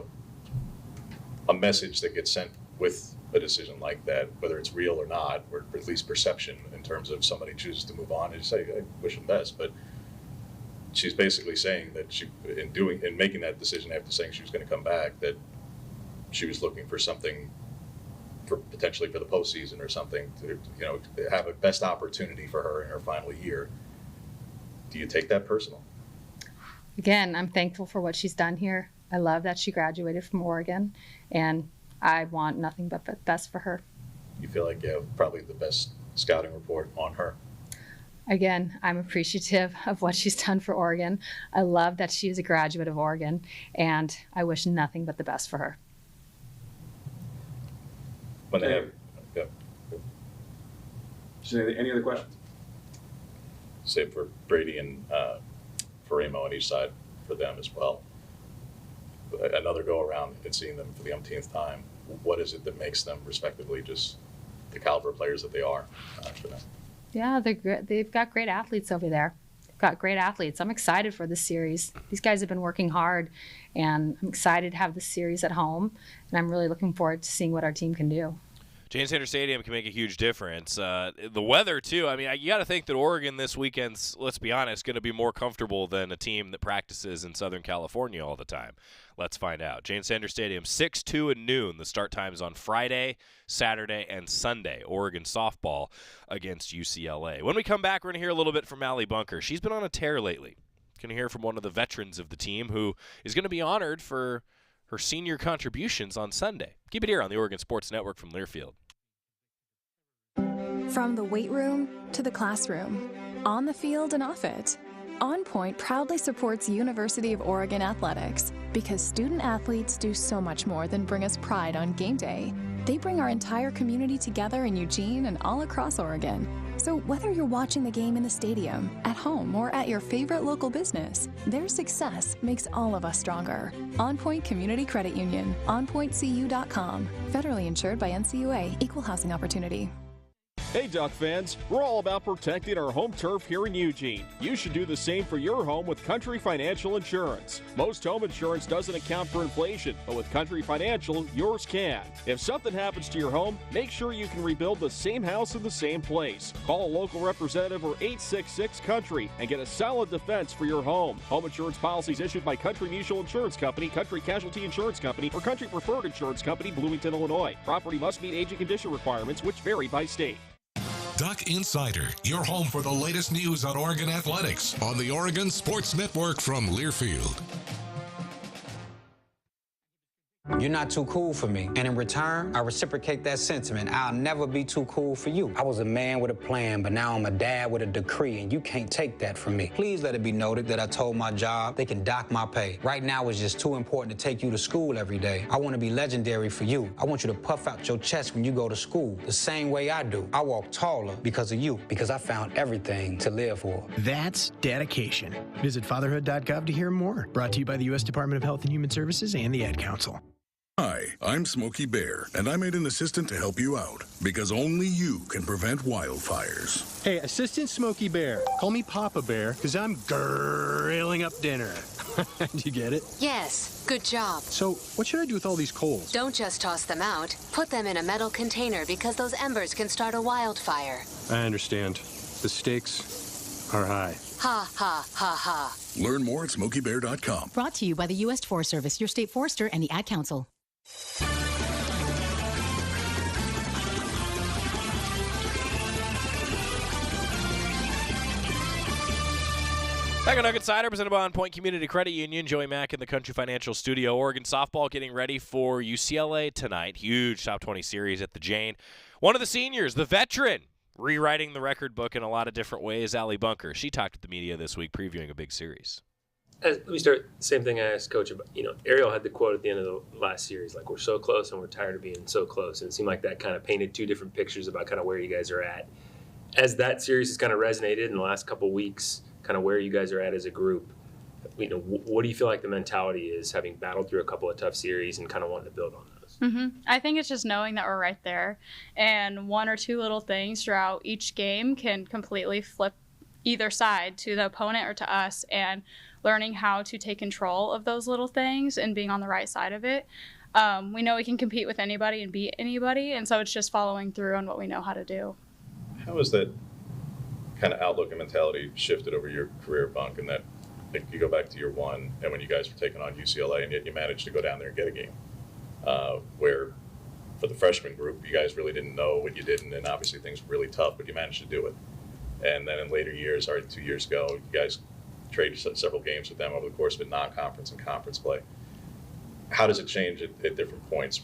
Speaker 9: a message that gets sent with a decision like that, whether it's real or not, or at least perception in terms of somebody chooses to move on. And you say, I wish them best, but she's basically saying that she, in making that decision after saying she was going to come back, that she was looking for something potentially for the postseason or something to, have a best opportunity for her in her final year. Do you take that personal?
Speaker 28: Again, I'm thankful for what she's done here. I love that she graduated from Oregon, and I want nothing but the best for her.
Speaker 9: You feel like you have probably the best scouting report on her?
Speaker 28: Again, I'm appreciative of what she's done for Oregon. I love that she is a graduate of Oregon, and I wish nothing but the best for her.
Speaker 9: When they have,
Speaker 6: Any other questions?
Speaker 9: Same for Brady and Faremo on each side for them as well. Another go around and seeing them for the umpteenth time. What is it that makes them respectively just the caliber of players that they are for them?
Speaker 28: Yeah, they've got great athletes over there. They've got great athletes. I'm excited for this series. These guys have been working hard, and I'm excited to have this series at home, and I'm really looking forward to seeing what our team can do.
Speaker 5: Jane Sanders Stadium can make a huge difference. The weather, too. I mean, you got to think that Oregon this weekend's, let's be honest, going to be more comfortable than a team that practices in Southern California all the time. Let's find out. Jane Sanders Stadium, 6-2 and noon. The start time is on Friday, Saturday, and Sunday. Oregon softball against UCLA. When we come back, we're going to hear a little bit from Allie Bunker. She's been on a tear lately. Going to hear from one of the veterans of the team who is going to be honored for her senior contributions on Sunday. Keep it here on the Oregon Sports Network from Learfield.
Speaker 7: From the weight room to the classroom, on the field and off it, On Point proudly supports University of Oregon athletics because student athletes do so much more than bring us pride on game day. They bring our entire community together in Eugene and all across Oregon. So whether you're watching the game in the stadium, at home, or at your favorite local business, their success makes all of us stronger. On Point Community Credit Union, onpointcu.com. Federally insured by NCUA, Equal Housing Opportunity.
Speaker 12: Hey Duck fans, we're all about protecting our home turf here in Eugene. You should do the same for your home with Country Financial Insurance. Most home insurance doesn't account for inflation, but with Country Financial, yours can. If something happens to your home, make sure you can rebuild the same house in the same place. Call a local representative or 866-COUNTRY and get a solid defense for your home. Home insurance policies issued by Country Mutual Insurance Company, Country Casualty Insurance Company, or Country Preferred Insurance Company, Bloomington, Illinois. Property must meet age and condition requirements, which vary by state.
Speaker 1: Duck Insider, your home for the latest news on Oregon athletics on the Oregon Sports Network from Learfield.
Speaker 13: You're not too cool for me. And in return, I reciprocate that sentiment. I'll never be too cool for you. I was a man with a plan, but now I'm a dad with a decree, and you can't take that from me. Please let it be noted that I told my job they can dock my pay. Right now, it's just too important to take you to school every day. I want to be legendary for you. I want you to puff out your chest when you go to school, the same way I do. I walk taller because of you, because I found everything to live for.
Speaker 14: That's dedication. Visit fatherhood.gov to hear more. Brought to you by the U.S. Department of Health and Human Services and the Ad Council.
Speaker 25: Hi, I'm Smokey Bear, and I made an assistant to help you out, because only you can prevent wildfires.
Speaker 14: Hey, Assistant Smokey Bear. Call me Papa Bear, because I'm grilling up dinner. Do you get it?
Speaker 15: Yes, good job.
Speaker 14: So, what should I do with all these coals?
Speaker 15: Don't just toss them out. Put them in a metal container because those embers can start a wildfire.
Speaker 14: I understand. The stakes are high.
Speaker 15: Ha, ha, ha, ha.
Speaker 25: Learn more at SmokeyBear.com.
Speaker 16: Brought to you by the U.S. Forest Service, your state forester, and the Ad Council.
Speaker 5: Back on Duck Insider, presented by On Point Community Credit Union. Joey Mack in the Country Financial Studio. Oregon softball getting ready for UCLA tonight. Huge top 20 series at the Jane. One of the seniors, the veteran, rewriting the record book in a lot of different ways, Allie Bunker. She talked to the media this week previewing a big series.
Speaker 4: Let me start. Same thing I asked Coach about. Ariel had the quote at the end of the last series, like, we're so close and we're tired of being so close. And it seemed like that kind of painted two different pictures about kind of where you guys are at. As that series has kind of resonated in the last couple of weeks, kind of where you guys are at as a group, What do you feel like the mentality is, having battled through a couple of tough series and kind of wanting to build on those?
Speaker 6: I think it's just knowing that we're right there, and one or two little things throughout each game can completely flip either side, to the opponent or to us, and learning how to take control of those little things and being on the right side of it. We know we can compete with anybody and beat anybody, and so it's just following through on what we know how to do.
Speaker 9: How has that kind of outlook and mentality shifted over your career, Bunk, and that if you go back to year one and when you guys were taking on UCLA and yet you managed to go down there and get a game, where for the freshman group, you guys really didn't know what you didn't, and obviously things were really tough, but you managed to do it. And then in later years, 2 years ago, you guys traded several games with them over the course of a non-conference and conference play. How does it change at different points?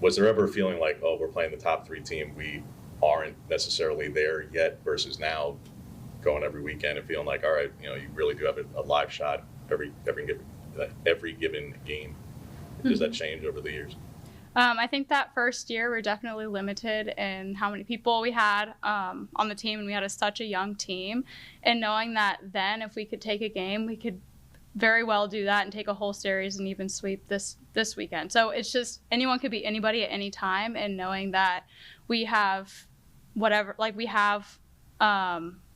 Speaker 9: Was there ever a feeling like, oh, we're playing the top 3 team, we aren't necessarily there yet, versus now going every weekend and feeling like, all right, you really do have a live shot every given game? Does that change over the years?
Speaker 6: I think that first year we're definitely limited in how many people we had on the team, and we had such a young team. And knowing that then if we could take a game, we could very well do that and take a whole series and even sweep this weekend. So it's just anyone could beat anybody at any time, and knowing that we have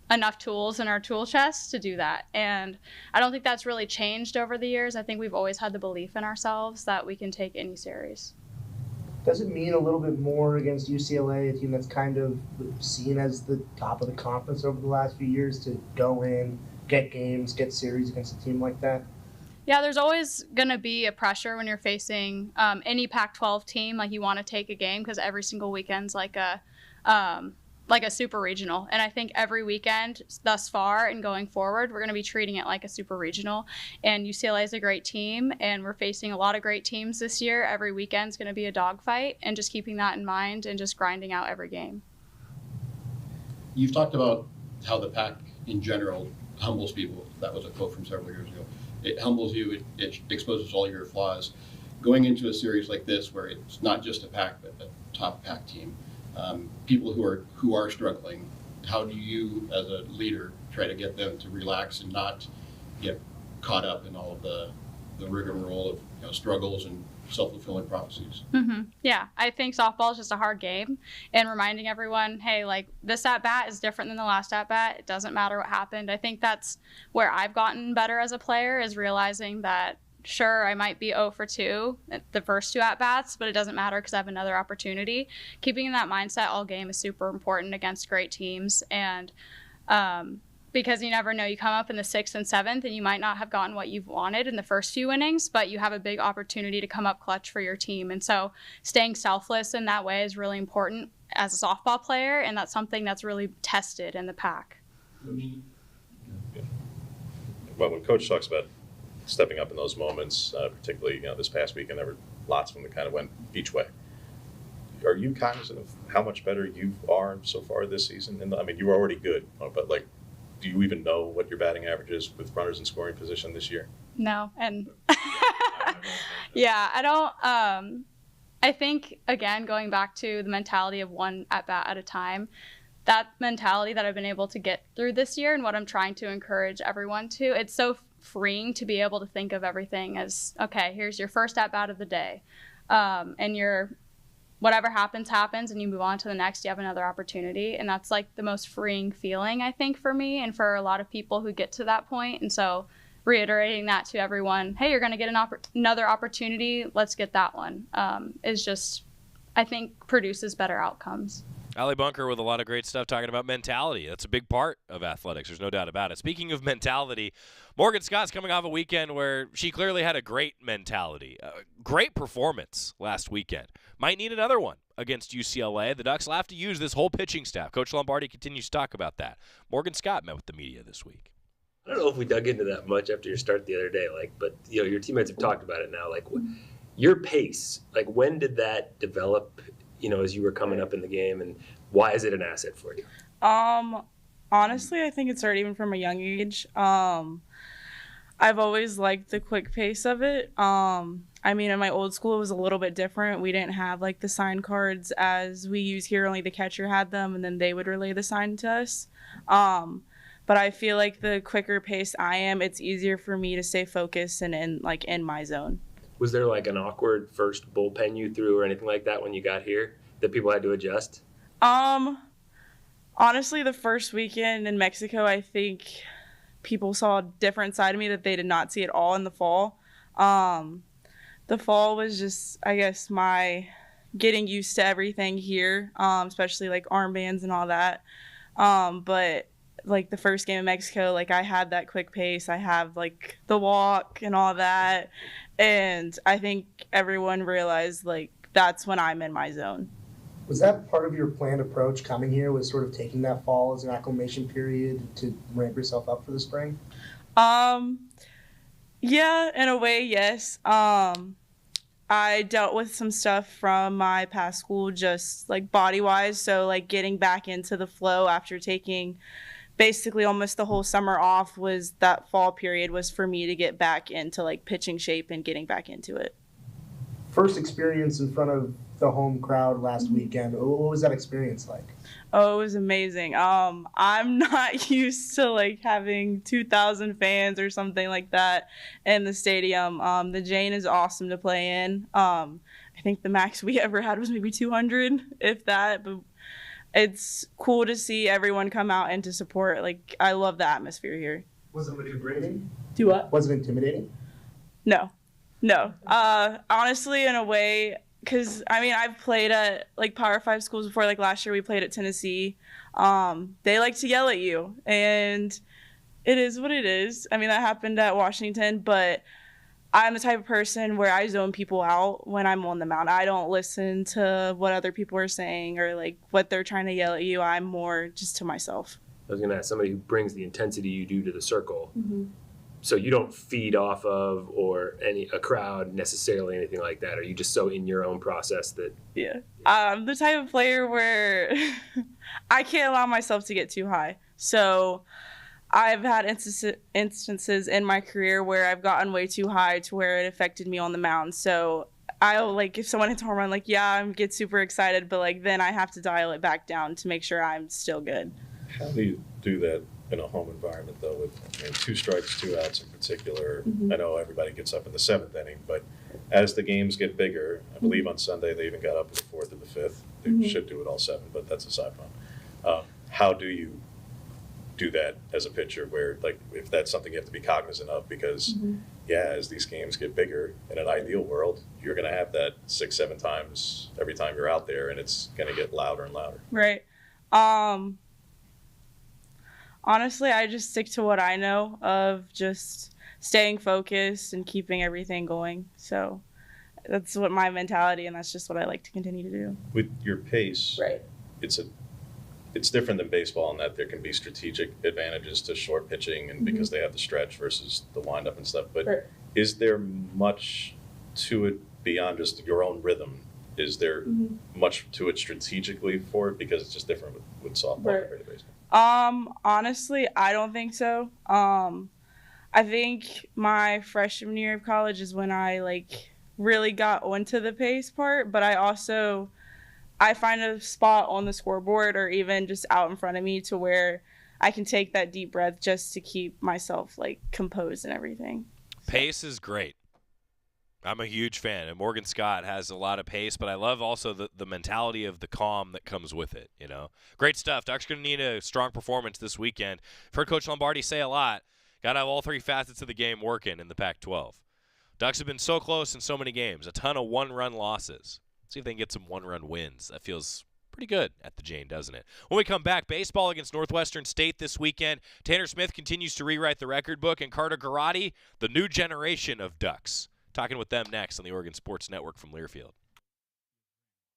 Speaker 6: enough tools in our tool chest to do that. And I don't think that's really changed over the years. I think we've always had the belief in ourselves that we can take any series.
Speaker 29: Does it mean a little bit more against UCLA, a team that's kind of seen as the top of the conference over the last few years, to go in, get games, get series against a team like that?
Speaker 6: Yeah, there's always going to be a pressure when you're facing any Pac-12 team. Like, you want to take a game because every single weekend's like a super regional. And I think every weekend thus far and going forward, we're going to be treating it like a super regional. And UCLA is a great team, and we're facing a lot of great teams this year. Every weekend's going to be a dogfight, and just keeping that in mind and just grinding out every game.
Speaker 3: You've talked about how the Pac in general humbles people. That was a quote from several years ago. It humbles you, it exposes all your flaws. Going into a series like this, where it's not just a Pac, but a top Pac team, people who are struggling, how do you, as a leader, try to get them to relax and not get caught up in all of the rigmarole of struggles and self-fulfilling prophecies?
Speaker 6: Yeah, I think softball is just a hard game, and reminding everyone, hey, like, this at-bat is different than the last at-bat. It doesn't matter what happened. I think that's where I've gotten better as a player, is realizing that sure, I might be 0 for 2 at the first 2 at-bats, but it doesn't matter because I have another opportunity. Keeping in that mindset all game is super important against great teams, and because you never know, you come up in the 6th and 7th and you might not have gotten what you've wanted in the first few innings, but you have a big opportunity to come up clutch for your team. And so staying selfless in that way is really important as a softball player, and that's something that's really tested in the Pac.
Speaker 9: Well, when Coach talks about stepping up in those moments, particularly this past weekend, there were lots of them that kind of went each way. Are you cognizant of how much better you are so far this season? And I mean, you were already good, but do you even know what your batting average is with runners in scoring position this year?
Speaker 6: No, and yeah, I don't. I think, again, going back to the mentality of one at bat at a time, that mentality that I've been able to get through this year, and what I'm trying to encourage everyone to, it's so freeing to be able to think of everything as, okay, here's your first at bat of the day, and your whatever happens, and you move on to the next, you have another opportunity. And that's like the most freeing feeling, I think, for me and for a lot of people who get to that point. And so reiterating that to everyone, hey, you're going to get another opportunity, let's get that one, is just, I think, produces better outcomes.
Speaker 5: Allie Bunker with a lot of great stuff talking about mentality. That's a big part of athletics. There's no doubt about it. Speaking of mentality, Morgan Scott's coming off a weekend where she clearly had a great mentality. Great performance last weekend. Might need another one against UCLA. The Ducks will have to use this whole pitching staff. Coach Lombardi continues to talk about that. Morgan Scott met with the media this week.
Speaker 4: I don't know if we dug into that much after your start the other day, but your teammates have talked about it now. Your pace, when did that develop, as you were coming up in the game, and why is it an asset for you?
Speaker 8: Honestly, I think it started even from a young age. I've always liked the quick pace of it. In my old school, it was a little bit different. We didn't have the sign cards as we use here. Only the catcher had them, and then they would relay the sign to us. But I feel like the quicker pace I am, it's easier for me to stay focused and in my zone.
Speaker 4: Was there like an awkward first bullpen you threw or anything like that when you got here that people had to adjust?
Speaker 8: Honestly, the first weekend in Mexico, I think people saw a different side of me that they did not see at all in the fall. The fall was just, I guess, my getting used to everything here, especially like armbands and all that. But like the first game in Mexico, like I had that quick pace. I have like the walk and all that. And I think everyone realized like that's when I'm in my zone.
Speaker 29: Was that part of your planned approach coming here, was sort of taking that fall as an acclimation period to ramp yourself up for the spring?
Speaker 8: Yeah, in a way, yes. I dealt with some stuff from my past school, just like body-wise. So like getting back into the flow after taking basically almost the whole summer off, was that fall period was for me to get back into like pitching shape and getting back into it.
Speaker 29: First experience in front of the home crowd last weekend. What was that experience like?
Speaker 8: Oh, it was amazing. I'm not used to like having 2,000 fans or something like that in the stadium. The Jane is awesome to play in. I think the max we ever had was maybe 200, if that. But it's cool to see everyone come out and to support. Like, I love the atmosphere here.
Speaker 29: Was it intimidating?
Speaker 8: Do what?
Speaker 29: Was it intimidating?
Speaker 8: No. Honestly, in a way, because I mean, I've played at like Power 5 schools before. Like last year we played at Tennessee. They like to yell at you, and it is what it is. I mean, that happened at Washington, but I'm the type of person where I zone people out when I'm on the mound. I don't listen to what other people are saying or like what they're trying to yell at you. I'm more just to myself.
Speaker 4: I was going to ask somebody who brings the intensity you do to the circle.
Speaker 8: Mm-hmm.
Speaker 4: So you don't feed off of or a crowd necessarily, anything like that? Are you just so in your own process that?
Speaker 8: Yeah. I'm the type of player where I can't allow myself to get too high. So I've had instances in my career where I've gotten way too high to where it affected me on the mound. So I'll like, if someone hits a home run, like, yeah, I get super excited, but like then I have to dial it back down to make sure I'm still good.
Speaker 9: How do you do that in a home environment, though, with 2 strikes, 2 outs in particular?
Speaker 8: Mm-hmm.
Speaker 9: I know everybody gets up in the 7th inning, but as the games get bigger, I believe on Sunday they even got up in the 4th or the 5th. They
Speaker 8: Mm-hmm.
Speaker 9: should do it all 7, but that's aside from. How do you do that as a pitcher, where, like, if that's something you have to be cognizant of? Because, yeah, as these games get bigger, in an ideal world, you're going to have that 6-7 times every time you're out there, and it's going to get louder and louder.
Speaker 8: Right. Honestly, I just stick to what I know of just staying focused and keeping everything going. So that's what my mentality, and that's just what I like to continue to do.
Speaker 9: With your pace,
Speaker 8: right?
Speaker 9: It's different than baseball in that there can be strategic advantages to short pitching, and because they have the stretch versus the windup and stuff. But is there much to it beyond just your own rhythm? Is there much to it strategically for it, because it's just different with softball compared to baseball?
Speaker 8: Honestly, I don't think so. I think my freshman year of college is when I like really got onto the pace part, but I find a spot on the scoreboard or even just out in front of me to where I can take that deep breath just to keep myself like composed and everything.
Speaker 5: Pace is great. I'm a huge fan, and Morgan Scott has a lot of pace, but I love also the mentality of the calm that comes with it, you know. Great stuff. Ducks going to need a strong performance this weekend. I've heard Coach Lombardi say a lot. Got to have all 3 facets of the game working in the Pac-12. Ducks have been so close in so many games, a ton of one-run losses. See if they can get some one-run wins. That feels pretty good at the Jane, doesn't it? When we come back, baseball against Northwestern State this weekend. Tanner Smith continues to rewrite the record book, and Carter Garrotti, the new generation of Ducks. Talking with them next on the Oregon Sports Network from Learfield.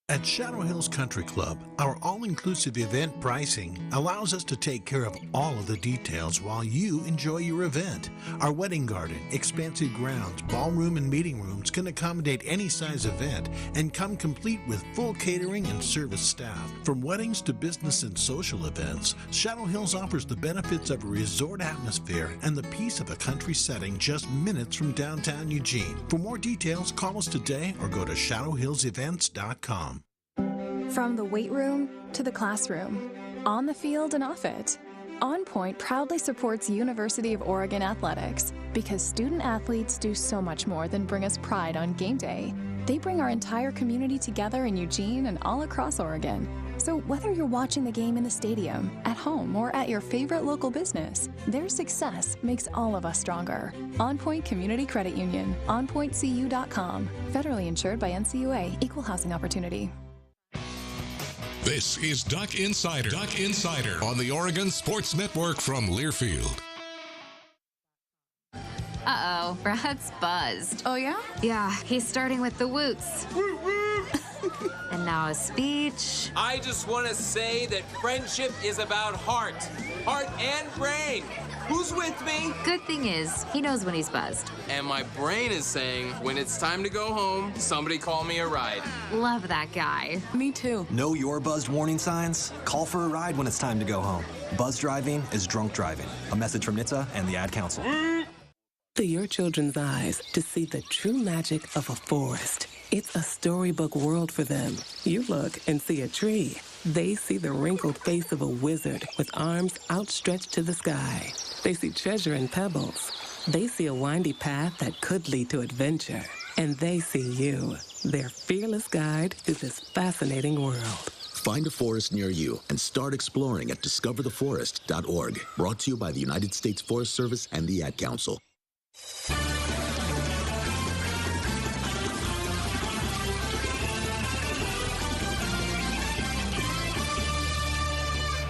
Speaker 2: At Shadow Hills Country Club, our all-inclusive event pricing allows us to take care of all of the details while you enjoy your event. Our wedding garden, expansive grounds, ballroom, and meeting rooms can accommodate any size event and come complete with full catering and service staff. From weddings to business and social events, Shadow Hills offers the benefits of a resort atmosphere and the peace of a country setting just minutes from downtown Eugene. For more details, call us today or go to shadowhillsevents.com.
Speaker 7: From the weight room to the classroom, on the field and off it, On Point proudly supports University of Oregon athletics because student athletes do so much more than bring us pride on game day. They bring our entire community together in Eugene and all across Oregon. So whether you're watching the game in the stadium, at home, or at your favorite local business, their success makes all of us stronger. On Point Community Credit Union, onpointcu.com. Federally insured by NCUA, Equal Housing Opportunity.
Speaker 1: This is Duck Insider. Duck Insider on the Oregon Sports Network from Learfield.
Speaker 10: Uh-oh, Brad's buzzed.
Speaker 11: Oh, yeah?
Speaker 10: Yeah, he's starting with the woots. And now a speech.
Speaker 17: I just want to say that friendship is about heart and brain. Who's with me?
Speaker 10: Good thing is, he knows when he's buzzed.
Speaker 17: And my brain is saying, when it's time to go home, somebody call me a ride.
Speaker 10: Love that guy.
Speaker 11: Me too.
Speaker 18: Know your buzzed warning signs? Call for a ride when it's time to go home. Buzz driving is drunk driving. A message from NHTSA and the Ad Council.
Speaker 20: To your children's eyes to see the true magic of a forest. It's a storybook world for them. You look and see a tree. They see the wrinkled face of a wizard with arms outstretched to the sky. They see treasure in pebbles. They see a windy path that could lead to adventure. And they see you, their fearless guide through this fascinating world.
Speaker 21: Find a forest near you and start exploring at discovertheforest.org. Brought to you by the United States Forest Service and the Ad Council.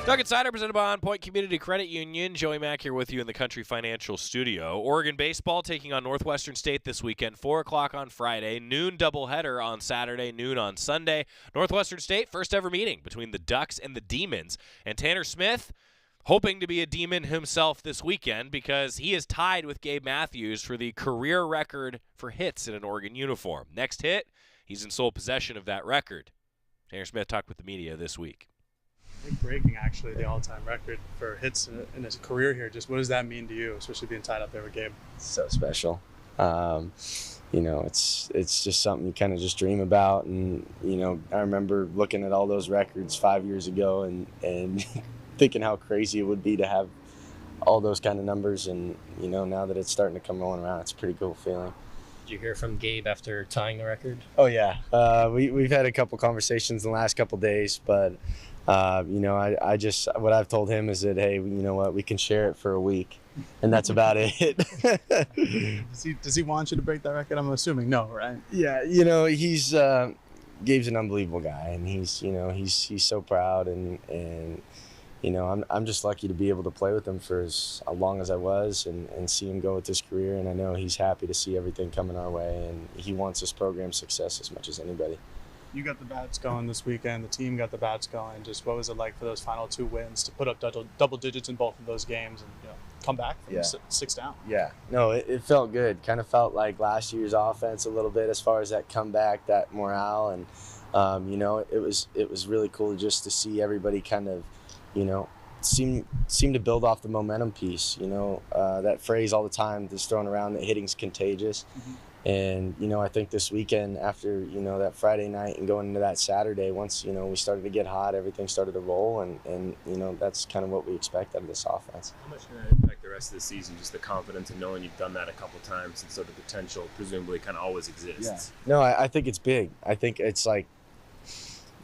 Speaker 5: Duck Insider presented by On Point Community Credit Union. Joey Mack here with you in the Country Financial Studio. Oregon baseball taking on Northwestern State this weekend, 4 o'clock on Friday, noon doubleheader on Saturday, noon on Sunday. Northwestern State, first ever meeting between the Ducks and the Demons. And Tanner Smith, hoping to be a Demon himself this weekend because he is tied with Gabe Matthews for the career record for hits in an Oregon uniform. Next hit, he's in sole possession of that record. Tanner Smith talked with the media this week.
Speaker 22: I think breaking actually the all-time record for hits in his career here. Just what does that mean to you, especially being tied up there with Gabe?
Speaker 23: So special. You know, it's just something you kind of just dream about. And, you know, I remember looking at all those records 5 years ago and thinking how crazy it would be to have all those kind of numbers. And, you know, now that it's starting to come rolling around, it's a pretty cool feeling.
Speaker 24: Did you hear from Gabe after tying the record?
Speaker 23: Oh, yeah. We've had a couple conversations in the last couple days, but you know, I just, what I've told him is that, hey, you know what, we can share it for a week, and that's about it.
Speaker 22: Does he want you to break that record? I'm assuming no, right?
Speaker 23: Yeah, you know, he's Gabe's an unbelievable guy, and he's, you know, he's so proud, and you know, I'm just lucky to be able to play with him for as long as I was, and see him go with his career, and I know he's happy to see everything coming our way, and he wants this program's success as much as anybody.
Speaker 22: You got the bats going this weekend. The team got the bats going. Just what was it like for those final two wins to put up double digits in both of those games and, you know, come back from 6 down?
Speaker 23: Yeah, no, it felt good. Kind of felt like last year's offense a little bit as far as that comeback, that morale, and you know, it was really cool just to see everybody kind of, you know, seem to build off the momentum piece. You know, that phrase all the time that's thrown around that hitting's contagious. Mm-hmm. And, you know, I think this weekend after, you know, that Friday night and going into that Saturday, once, you know, we started to get hot, everything started to roll, and you know, that's kind of what we expect out of this offense.
Speaker 19: How much can that impact the rest of the season, just the confidence of knowing you've done that a couple times, and so the potential presumably kind of always exists?
Speaker 23: Yeah. No, I think it's big. I think it's like,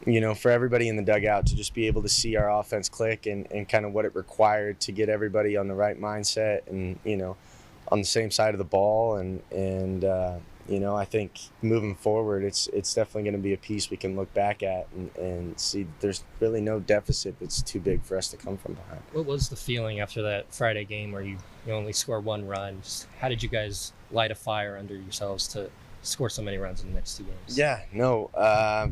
Speaker 23: you know, for everybody in the dugout to just be able to see our offense click and kind of what it required to get everybody on the right mindset and, you know, on the same side of the ball, and you know, I think moving forward, it's definitely going to be a piece we can look back at and see there's really no deficit that's too big for us to come from behind.
Speaker 24: What was the feeling after that Friday game where you only score one run? Just how did you guys light a fire under yourselves to score so many runs in the next two games?
Speaker 23: Yeah, no, I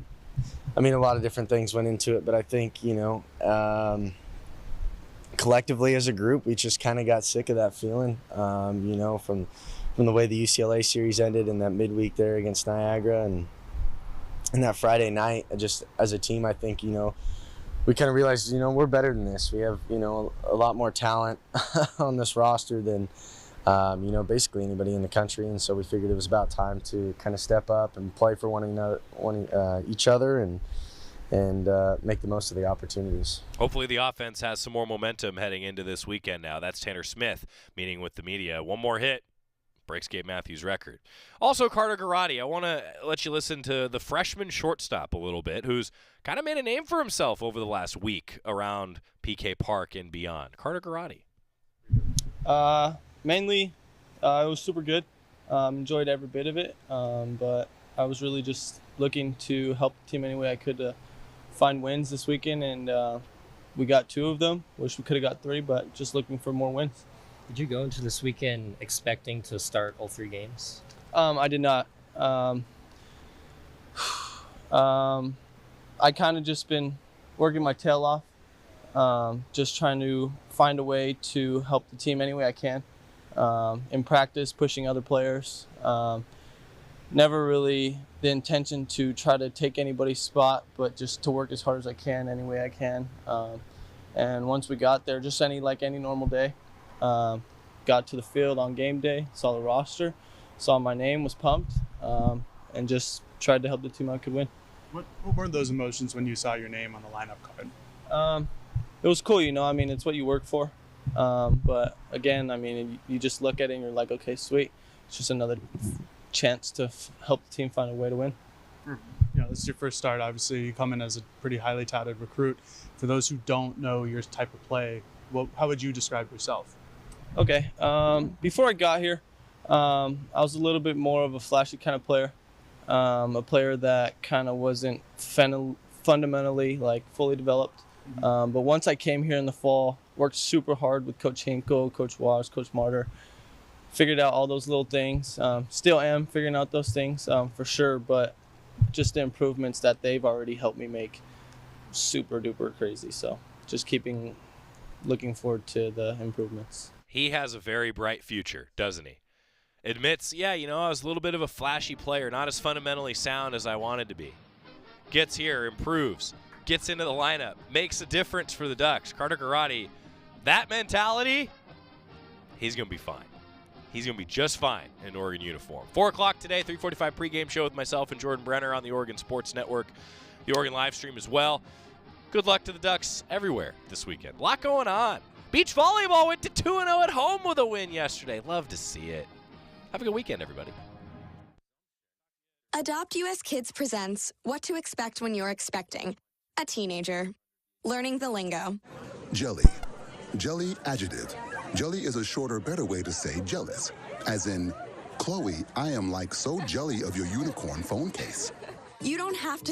Speaker 23: mean, a lot of different things went into it, but I think, you know, collectively as a group, we just kind of got sick of that feeling, you know, from the way the UCLA series ended in that midweek there against Niagara, and that Friday night, just as a team, I think, you know, we kind of realized, you know, we're better than this. We have, you know, a lot more talent on this roster than, you know, basically anybody in the country, and so we figured it was about time to kind of step up and play for each other, make the most of the opportunities.
Speaker 5: Hopefully the offense has some more momentum heading into this weekend now. That's Tanner Smith meeting with the media. One more hit breaks Gabe Matthews' record. Also, Carter Garrotti, I want to let you listen to the freshman shortstop a little bit, who's kind of made a name for himself over the last week around PK Park and beyond. Carter Garrotti.
Speaker 11: Mainly, it was super good. Enjoyed every bit of it, but I was really just looking to help the team any way I could to find wins this weekend, and we got 2 of them. Wish we could have got 3, but just looking for more wins.
Speaker 24: Did you go into this weekend expecting to start all 3 games?
Speaker 11: I did not. I kind of just been working my tail off, just trying to find a way to help the team any way I can. In practice, pushing other players. Never really the intention to try to take anybody's spot, but just to work as hard as I can any way I can. And once we got there, just like any normal day, got to the field on game day, saw the roster, saw my name, was pumped, and just tried to help the team I could win.
Speaker 22: What were those emotions when you saw your name on the lineup card?
Speaker 11: It was cool, I mean, it's what you work for. But again, I mean, you just look at it and you're like, okay, sweet. It's just another chance to help the team find a way to win.
Speaker 22: This is your first start. Obviously, you come in as a pretty highly touted recruit. For those who don't know your type of play, how would you describe yourself?
Speaker 11: Okay. Before I got here, I was a little bit more of a flashy kind of player. A player that kind of wasn't fundamentally fully developed. But once I came here in the fall, worked super hard with Coach Hinkle, Coach Walsh, Coach Martyr, figured out all those little things. Still am figuring out those things for sure, but just the improvements that they've already helped me make super duper crazy. So just looking forward to the improvements.
Speaker 5: He has a very bright future, doesn't he? Admits, I was a little bit of a flashy player, not as fundamentally sound as I wanted to be. Gets here, improves, gets into the lineup, makes a difference for the Ducks. Carter Garrotti, that mentality, he's going to be fine. He's going to be just fine in an Oregon uniform. 4 o'clock today, 3:45 pregame show with myself and Jordan Brenner on the Oregon Sports Network, the Oregon live stream as well. Good luck to the Ducks everywhere this weekend. A lot going on. Beach volleyball went to 2-0 at home with a win yesterday. Love to see it. Have a good weekend, everybody.
Speaker 12: Adopt US Kids presents What to Expect When You're Expecting a Teenager. Learning the lingo.
Speaker 13: Jelly. Jelly adjective. Jelly is a shorter, better way to say jealous. As in, Chloe, I am so jelly of your unicorn phone case.
Speaker 12: You don't have to